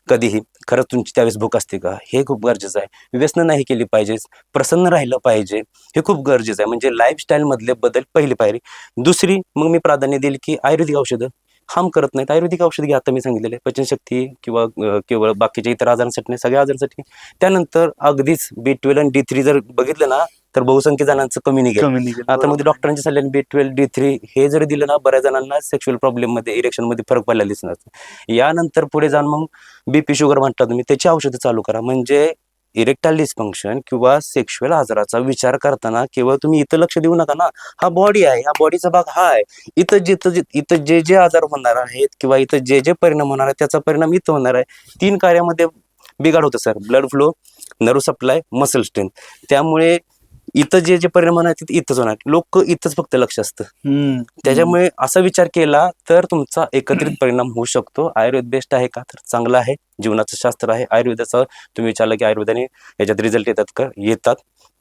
कधीही, खरंच तुमची त्यावेळेस भूक असते का, हे खूप गरजेचं आहे. व्यसन नाही केली पाहिजे, प्रसन्न राहिलं पाहिजे, हे खूप गरजेचं आहे. म्हणजे लाईफस्टाईल मधले बदल पहिली पायरी. दुसरी मग मी प्राधान्य देईल की आयुर्वेदिक औषधं हार्म करत नाहीत. आयुर्वेदिक औषध घ्या, आता मी सांगितलेलं आहे, पचनशक्ती किंवा केवळ बाकीच्या इतर आजारांसाठी नाही, सगळ्या आजारांसाठी. त्यानंतर अगदीच B12 आणि D3 जर बघितलं ना तर बहुसंख्य जणांचं कमी निघेल. कमी निघेल. आता बरोबर. मध्ये डॉक्टरांच्या सल्ल्याने B12 D3 हे जर दिलं ना, बऱ्याच जणांना सेक्शुअल प्रॉब्लेम मध्ये, इरेक्शन मध्ये फरक पडलेला दिसणार. यानंतर पुढे जाऊन मग BP शुगर म्हणता तुम्ही, त्याची औषधं चालू करा. म्हणजे इरेक्टाईल डिस्फंक्शन किंवा सेक्शुअल आजाराचा विचार करताना केवळ तुम्ही इथं लक्ष देऊ नका ना. हा बॉडी आहे, हा बॉडीचा भाग हा आहे. इथं जे जे आजार होणार आहेत किंवा इथं जे जे परिणाम होणार आहे त्याचा परिणाम इथं होणार आहे. 3 कार्यामध्ये बिघाड होतं sir. Blood flow, nerve supply, muscle strength. त्यामुळे इथं जे जे परिणाम होणार आहेत इथंच होणार. लोक इथंच फक्त लक्ष असतं. त्याच्यामुळे असा विचार केला तर तुमचा एकत्रित परिणाम होऊ शकतो. आयुर्वेद बेस्ट आहे का, तर चांगला आहे. जीवनाचं शास्त्र आहे आयुर्वेदाचं. तुम्ही विचारलं की आयुर्वेदाने याच्यात रिझल्ट येतात का, येतात.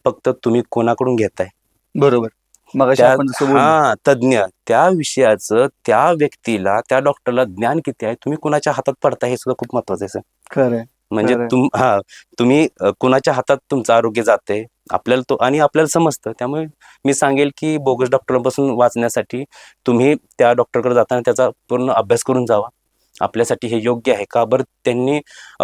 फक्त तुम्ही कोणाकडून घेताय. बरोबर. मगाशी आपण जसं बोललो. तज्ञ, त्या विषयाचं त्या व्यक्तीला, त्या डॉक्टरला ज्ञान किती आहे, तुम्ही कुणाच्या हातात पडताय हे सुद्धा खूप महत्वाचं आहे सर. खरंय. म्हणजे खरंय. तुम्ही कुणाच्या हातात तुमचं आरोग्य जाते आपल्याला तो, आणि आपल्याला समजतं. त्यामुळे मी सांगेल की बोगस डॉक्टरांपासून वाचण्यासाठी तुम्ही त्या डॉक्टरकडे जाताना त्याचा पूर्ण अभ्यास करून जावा. आपल्यासाठी हे योग्य आहे का, बरं त्यांनी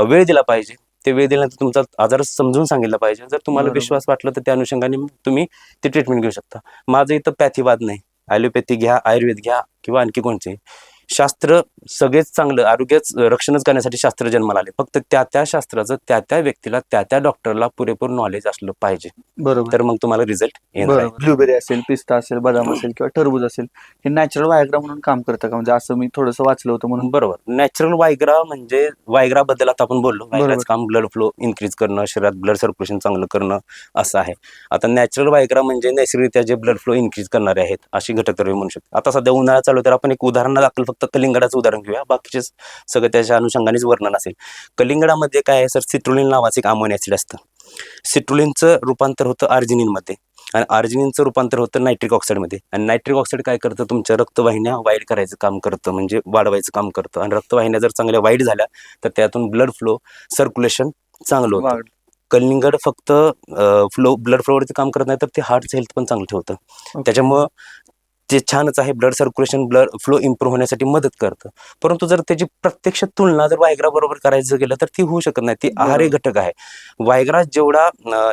वेळ दिला पाहिजे. ते वेळ दिल्यानंतर तुमचा आजार समजून सांगितला पाहिजे. जर तुम्हाला बरोबर. विश्वास वाटला तर त्या अनुषंगाने तुम्ही ते ट्रीटमेंट घेऊ शकता. माझं इथं पॅथीवाद नाही. ॲलोपॅथी घ्या, आयुर्वेद घ्या किंवा आणखी कोणते शास्त्र, सगळेच चांगलं. आरोग्याच रक्षणच करण्यासाठी शास्त्र जन्माला आले. फक्त त्या शास्त्राचं त्या व्यक्तीला, त्या डॉक्टरला पुरेपूर नॉलेज असलं पाहिजे. बरोबर. तर मग तुम्हाला रिझल्ट येणार आहे. ब्लूबेरी असेल, पिस्ता असेल, बदाम असेल किंवा टरबूज असेल, हे नॅचरल वायग्रा म्हणून काम करतं का? म्हणजे असं मी थोडंसं वाचलं होतं म्हणून. बरोबर. नॅचरल वायग्रा म्हणजे वायग्रा बद्दल आता आपण बोललो. वायग्राचं काम ब्लड फ्लो इन्क्रीज करणं, शरीरात ब्लड सर्क्युलेशन चांगलं करणं असं आहे. आता नॅचरल वायग्रा म्हणजे नैसर्गिकरित्या जे ब्लड फ्लो इन्क्रीज करणारे आहेत अशी घटक द्रव्ये म्हणू शकतो. आता सध्या उन्हाळा चालू, तर आपण एक उदाहरण दाखल फक्त कलिंगडाचं उदाहरण घेऊया. बाकीचे सगळं त्याच्या अनुषंगानेच वर्णन असेल. कलिंगडामध्ये काय आहे सर, सिट्रुलिन नावाचं एक अमोनो ऍसिड असतं. सिट्रुलिनचं रूपांतर होतं आर्जिनिनमध्ये, आणि आर्जिनिनचं रूपांतर होतं नायट्रिक ऑक्साईडमध्ये. आणि नायट्रिक ऑक्साईड काय करतं, तुमच्या रक्तवाहिन्या वाईड करायचं काम करतं, म्हणजे वाढवायचं काम करतं. आणि रक्तवाहिन्या जर चांगल्या वाईड झाल्या तर त्यातून ब्लड फ्लो, सर्क्युलेशन चांगलं होतं. कलिंगड फक्त ब्लड फ्लोवरती काम करत नाही, तर ते हार्टचं हेल्थ पण चांगलं ठेवतं. त्याच्यामुळं ते छानच आहे. Blood circulation, blood flow improve होण्यासाठी मदत करतं. परंतु जर त्याची प्रत्यक्ष तुलना जर वायग्रा बरोबर करायचं गेलं तर ती होऊ शकत नाही. ती आहारी घटक आहे. वायग्रा जेवढा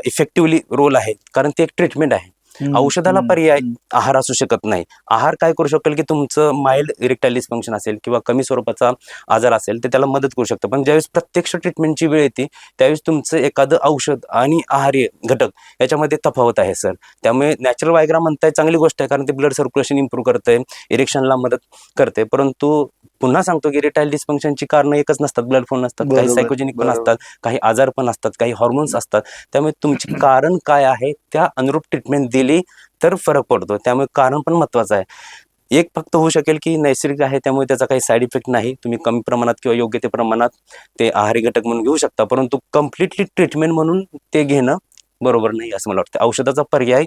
इफेक्टिव्हली रोल आहे, कारण ती एक ट्रीटमेंट आहे. औषधाला पर्याय आहार असू शकत नाही. आहार काय करू शकेल की तुमचं माइल्ड इरेक्टाईल डिस्फंक्शन असेल किंवा कमी स्वरूपाचा आजार असेल तर त्याला मदत करू शकतं. पण ज्यावेळेस प्रत्यक्ष ट्रीटमेंटची वेळ येते त्यावेळेस तुमचं एखादं औषध आणि आहारी घटक याच्यामध्ये तफावत आहे सर. त्यामुळे नॅचरल वायग्रा म्हणताय चांगली गोष्ट आहे, कारण ते ब्लड सर्क्युलेशन इम्प्रूव्ह करते, इरेक्शनला मदत करते. परंतु पुन्हा सांगतो की इरेक्टाईल डिस्फंक्शनची कारणं एकच नसतात, ब्लड फ्लो नसतात, काही सायकोजेनिक पण असतात, काही आजार पण असतात, काही हॉर्मोन्स असतात. त्यामुळे तुमचे कारण काय आहे त्या अनुरूप ट्रीटमेंट दिली तर फरक पडतो. त्यामुळे कारण पण महत्वाचं आहे. एक फक्त होऊ शकेल की नैसर्गिक आहे त्यामुळे त्याचा काही साईड इफेक्ट नाही. तुम्ही कमी प्रमाणात किंवा योग्य ते प्रमाणात ते आहारी घटक म्हणून घेऊ शकता, परंतु कम्प्लिटली ट्रीटमेंट म्हणून ते घेणं बरोबर नाही असं मला वाटतं. औषधाचा पर्याय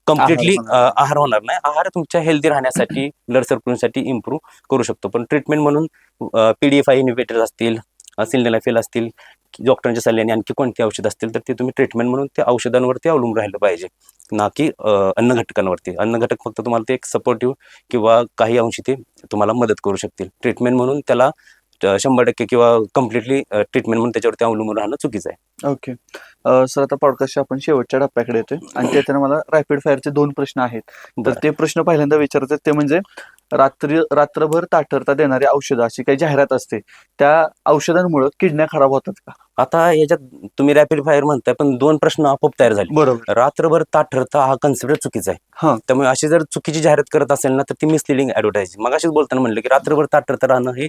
कम्प्लिटली आहार होणार नाही. आहार तुमच्या हेल्दी राहण्यासाठी, ब्लड सर्क्युलेशनसाठी इम्प्रूव्ह करू शकतो. पण ट्रीटमेंट म्हणून PDE5 इन्हिबिटर असतील, सिल्डेनाफिल असतील, डॉक्टरांच्या सल्ल्याने आणखी कोणती औषध असतील तर ते तुम्ही ट्रीटमेंट म्हणून त्या औषधांवरती अवलंबून राहिलं पाहिजे, ना की अन्न घटकांवरती. अन्न घटक फक्त तुम्हाला ते एक सपोर्टिव्ह किंवा काही अंशी ते तुम्हाला मदत करू शकतील. ट्रीटमेंट म्हणून त्याला 100% किंवा कम्प्लिटली ट्रीटमेंट म्हणून त्याच्यावरती अवलंबून राहणं चुकीचं आहे. ओके. सर, आता पॉडकास्टच्या आपण शेवटच्या टप्प्याकडे येतोय आणि त्याच्यानं मला रॅपिड फायरचे 2 प्रश्न आहेत. तर ते प्रश्न पहिल्यांदा विचारायचे ते म्हणजे रात्रभर ताठरता देणारी औषधं अशी काही जाहिरात असते, त्या औषधांमुळे किडन्या खराब होतात का? आता याच्यात तुम्ही रॅपिड फायर म्हणताय, पण 2 प्रश्न आपोआप तयार झाले. बरोबर. रात्रभर ताठरता हा कन्सेप्ट चुकीचा आहे. त्यामुळे अशी जर चुकीची जाहिरात करत असेल ना तर ती मिसलिडिंग ऍडव्हर्टायझिंग. मग अशीच बोलताना म्हणलं की रात्रभर ताठरता राहणं हे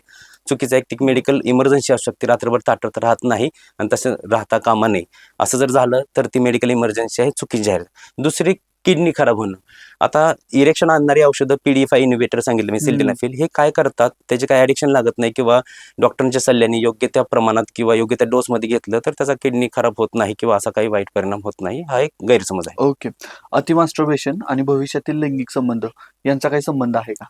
चुकीचं आहे. एक मेडिकल इमर्जन्सी असू शकते, रात्रभर ताठरता राहत नाही आणि तसं राहता कामा नये. असं जर झालं तर ती मेडिकल इमर्जन्सी आहे, चुकीची जाहिरात. दुसरी किडनी खराब होणं. आता इरेक्शन आणणारी औषधं PD5 इन्हिबिटर सांगितलं मी, हम्म. सिल्डेनाफिल, हे काय करतात, त्याचे काय ॲडिक्शन लागत नाही किंवा डॉक्टरांच्या सल्ल्याने योग्य त्या प्रमाणात किंवा योग्य त्या डोसमध्ये घेतलं तर त्याचा किडनी खराब होत नाही किंवा असा काही वाईट परिणाम होत नाही. हा एक गैरसमज आहे. ओके. अतिमास्टरबेशन आणि भविष्यातील लैंगिक संबंध यांचा काही संबंध आहे का?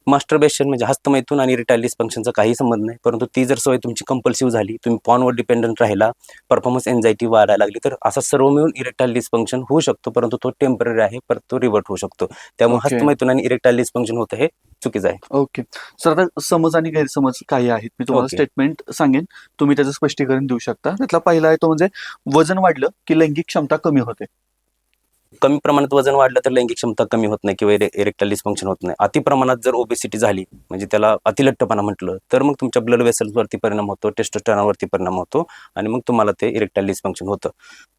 मास्टरबेशन म्हणजे हस्तमैथून आणि इरेक्टाईल डिस्फंक्शनचा काही संबंध नाही, परंतु ती जर सवय तुमची कंपल्सिव्ह झाली, तुम्ही पॉर्नवर डिपेंडंट राहिला, परफॉर्मन्स एन्झायटी वाढायला लागली, तर असा सर्व मिळून इरेक्टाईल डिस्फंक्शन होऊ शकतो, परंतु तो टेम्पररी आहे, परत तो रिव्हर्ट होऊ शकतो. त्यामुळे ओके. हस्तमैथून आणि इरेक्टाईल डिस्फंक्शन होतं हे चुकीचं आहे. ओके. सर, आता समज आणि गैरसमज काही आहेत. मी तुम्हाला ओके. स्टेटमेंट सांगेन, तुम्ही त्याचं स्पष्टीकरण देऊ शकता. त्यातला पहिला आहे तो म्हणजे वजन वाढलं की लैंगिक क्षमता कमी होते. कमी प्रमाणात वजन वाढलं तर लैंगिक क्षमता कमी होत नाही किंवा इरेक्टाईल डिस्फंक्शन होत नाही. अति प्रमाणात जर ओबेसिटी झाली, म्हणजे त्याला अतिलठ्ठपणा म्हटलं, तर मग तुमच्या ब्लड वेसल्सवरती परिणाम होतो, टेस्टोस्टेरॉनवरती परिणाम होतो आणि मग तुम्हाला ते इरेक्टाईल डिस्फंक्शन होतं.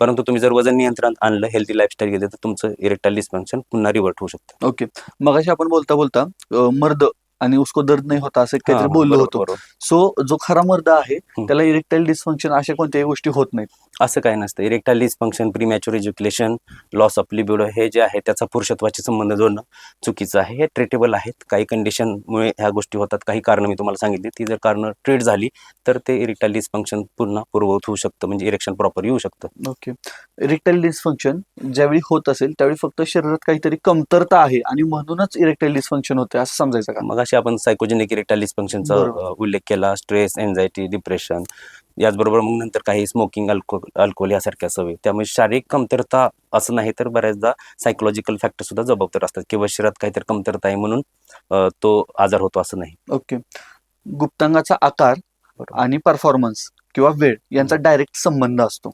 परंतु तुम्ही जर वजन नियंत्रणात आणलं, हेल्दी लाईफस्टाईल घेतलं, तर तुमचं इरेक्टाईल डिस्फंक्शन पुन्हा रिव्हर्ट होऊ शकतं. ओके. मगाशी आपण बोलता बोलता मर्द आणि उसको दर्द नाही होता असं काहीतरी बोललो बरोबर होतो. बरोबर. सो जो खरा मर्द आहे हं. त्याला इरेक्टाईल डिस्फंक्शन अशा कोणत्याही गोष्टी होत नाहीत. असं काही नसतं. Erectile dysfunction, premature ejaculation, loss of libido हे जे आहे त्याचा पुरुषत्वाशी संबंध जोडणं चुकीचं आहे. हे ट्रीटेबल आहेत. काही कंडिशनमुळे ह्या गोष्टी होतात. काही कारणं मी तुम्हाला सांगितली. ती जर कारणं ट्रीट झाली तर ते इरेक्टाईल डिस्फंक्शन पुन्हा पूर्ववत होऊ शकतं, म्हणजे इरेक्शन प्रॉपर येऊ शकतं. ओके. इरेक्टाईल डिस्फंक्शन ज्यावेळी होत असेल त्यावेळी फक्त शरीरात काहीतरी कमतरता आहे आणि म्हणूनच इरेक्टाईल डिस्फंक्शन होते असं समजायचं का? मग अशी आपण सायकोजेनिक इरेक्टाईल डिस्फंक्शनचा बरोबर. उल्लेख केला, स्ट्रेस, एन्झायटी, डिप्रेशन, याचबरोबर मग नंतर काही स्मोकिंग, अल्कोहोल यासारख्या सवयी. त्यामुळे शारीरिक कमतरता असं नाही तर बऱ्याचदा सायकोलॉजिकल फॅक्टर सुद्धा जबाबदार असतात किंवा शरीरात काहीतरी कमतरता आहे म्हणून तो आजार होतो असं नाही. ओके. गुप्तांगाचा आकार बरोबर. आणि परफॉर्मन्स किंवा वेळ यांचा डायरेक्ट संबंध असतो.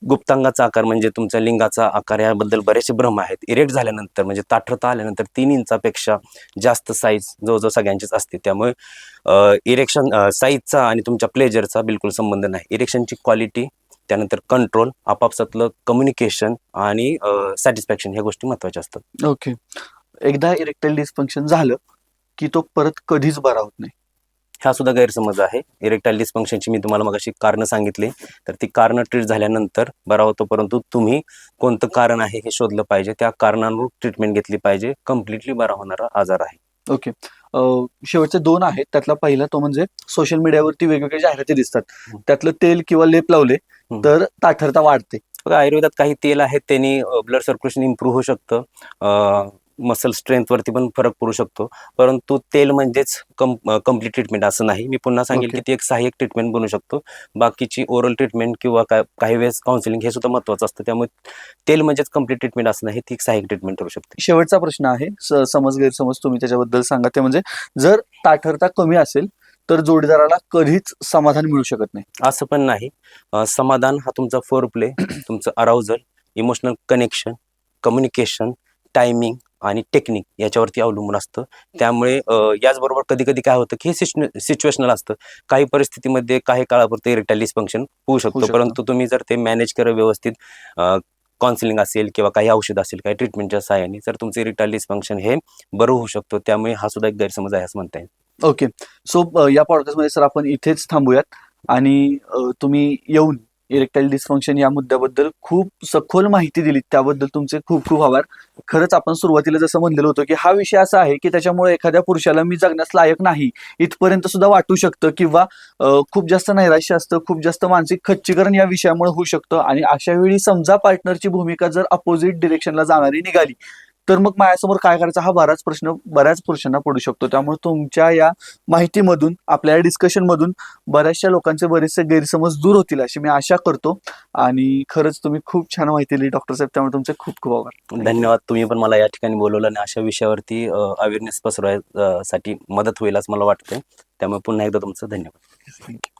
गुप्तांगाचा आकार म्हणजे तुमच्या लिंगाचा आकार, याबद्दल बरेचसे भ्रम आहेत. इरेक्ट झाल्यानंतर म्हणजे ताठरता आल्यानंतर 3 इंचापेक्षा जास्त साईज जवळजवळ सगळ्यांचीच असते. त्यामुळे इरेक्शन साईजचा आणि तुमच्या प्लेजरचा बिलकुल संबंध नाही. इरेक्शनची क्वालिटी, त्यानंतर कंट्रोल, आपापसातलं कम्युनिकेशन आणि सॅटिस्फॅक्शन ह्या गोष्टी महत्त्वाच्या असतात. ओके. एकदा इरेक्टाईल डिस्फंक्शन झालं की तो परत कधीच बरा होत नाही. हा सुद्धा गैरसमज आहे. इरेक्टाईल डिस्फंक्शनची मी तुम्हाला मगाशी कारणं सांगितली, तर ती कारणं ट्रीट झाल्यानंतर बरा होतो, परंतु तुम्ही कोणतं कारण आहे हे शोधलं पाहिजे, त्या कारणानुरूप ट्रीटमेंट घेतली पाहिजे. कम्प्लिटली बरा होणारा आजार आहे. ओके. शेवटचे 2 आहेत. त्यातला पहिला तो म्हणजे सोशल मीडियावरती वेगवेगळ्या जाहिराती दिसतात. हं. त्यातलं तेल किंवा लेप लावले हं. तर ताठरता वाढते. बघा, आयुर्वेदात काही तेल आहेत, त्यांनी ब्लड सर्क्युलेशन इम्प्रूव्ह होऊ शकतं, मसल स्ट्रेंथवरती पण फरक पडू शकतो, परंतु तेल म्हणजेच कम्प्लीट ट्रीटमेंट असं नाही. मी पुन्हा सांगेल ओके. की ती एक सहाय्यक ट्रीटमेंट बनू शकतो. बाकीची ओरल ट्रीटमेंट किंवा काही वेळेस काउन्सिलिंग हे सुद्धा महत्त्वाचं असतं. त्यामुळे तेल म्हणजेच कम्प्लीट ट्रीटमेंट असं नाही, ती एक सहाय्यक ट्रीटमेंट करू शकते. शेवटचा प्रश्न आहे. समज गैरसमज तुम्ही त्याच्याबद्दल सांगा. ते म्हणजे जर ताठरता कमी असेल तर जोडीदाराला कधीच समाधान मिळू शकत नाही. असं पण नाही. समाधान हा तुमचा फोरप्ले, तुमचं arousal, emotional connection, communication, timing आणि टेक्निक याच्यावरती अवलंबून असतं. त्यामुळे याचबरोबर कधी-कधी काय होतं की हे सिच्युएशनल असतं. काही परिस्थितीमध्ये काही काळापुरतं इरेक्टाईल डिस्फंक्शन होऊ शकतं, शकतं. परंतु तुम्ही जर ते मॅनेज केलं व्यवस्थित, काउन्सिलिंग असेल किंवा काही औषध असेल, काही ट्रीटमेंटच्या सहाय्याने, तर तुमचं इरेक्टाईल डिस्फंक्शन हे बरं होऊ शकतं. त्यामुळे हा सुद्धा एक गैरसमज आहे असं म्हणता येईल. ओके. सो या पॉडकास्टमध्ये सर आपण इथेच थांबूयात आणि तुम्ही येऊन इरेक्टाईल डिस्फंक्शन या मुद्द्याबद्दल खूप सखोल माहिती दिली. त्याबद्दल तुमचे खूप खूप आभार. खरंच आपण सुरुवातीला जसं म्हणलेलं होतं की हा विषय असा आहे की त्याच्यामुळे एखाद्या पुरुषाला मी जगण्यास लायक नाही इथपर्यंत सुद्धा वाटू शकतं किंवा खूप जास्त नैराश्य असतं, खूप जास्त मानसिक खच्चीकरण या विषयामुळे होऊ शकतं आणि अशा वेळी समजा पार्टनरची भूमिका जर अपोजिट डिरेक्शनला जाणारी निघाली तर मग माझ्यासमोर काय करायचा हा बऱ्याच पुरुषांना पडू शकतो. त्यामुळे तुमच्या या माहितीमधून, आपल्या या डिस्कशनमधून बऱ्याचशा लोकांचे बरेचसे गैरसमज दूर होतील अशी मी आशा करतो. आणि खरंच तुम्ही खूप छान माहिती दिली डॉक्टर साहेब. त्यामुळे तुमचे खूप खूप आभार. धन्यवाद. तुम्ही पण मला या ठिकाणी बोलवलं आणि अशा विषयावरती अवेअरनेस पसरवायसाठी मदत होईल असं मला वाटतंय. त्यामुळे पुन्हा एकदा तुमचं धन्यवाद. थँक्यू.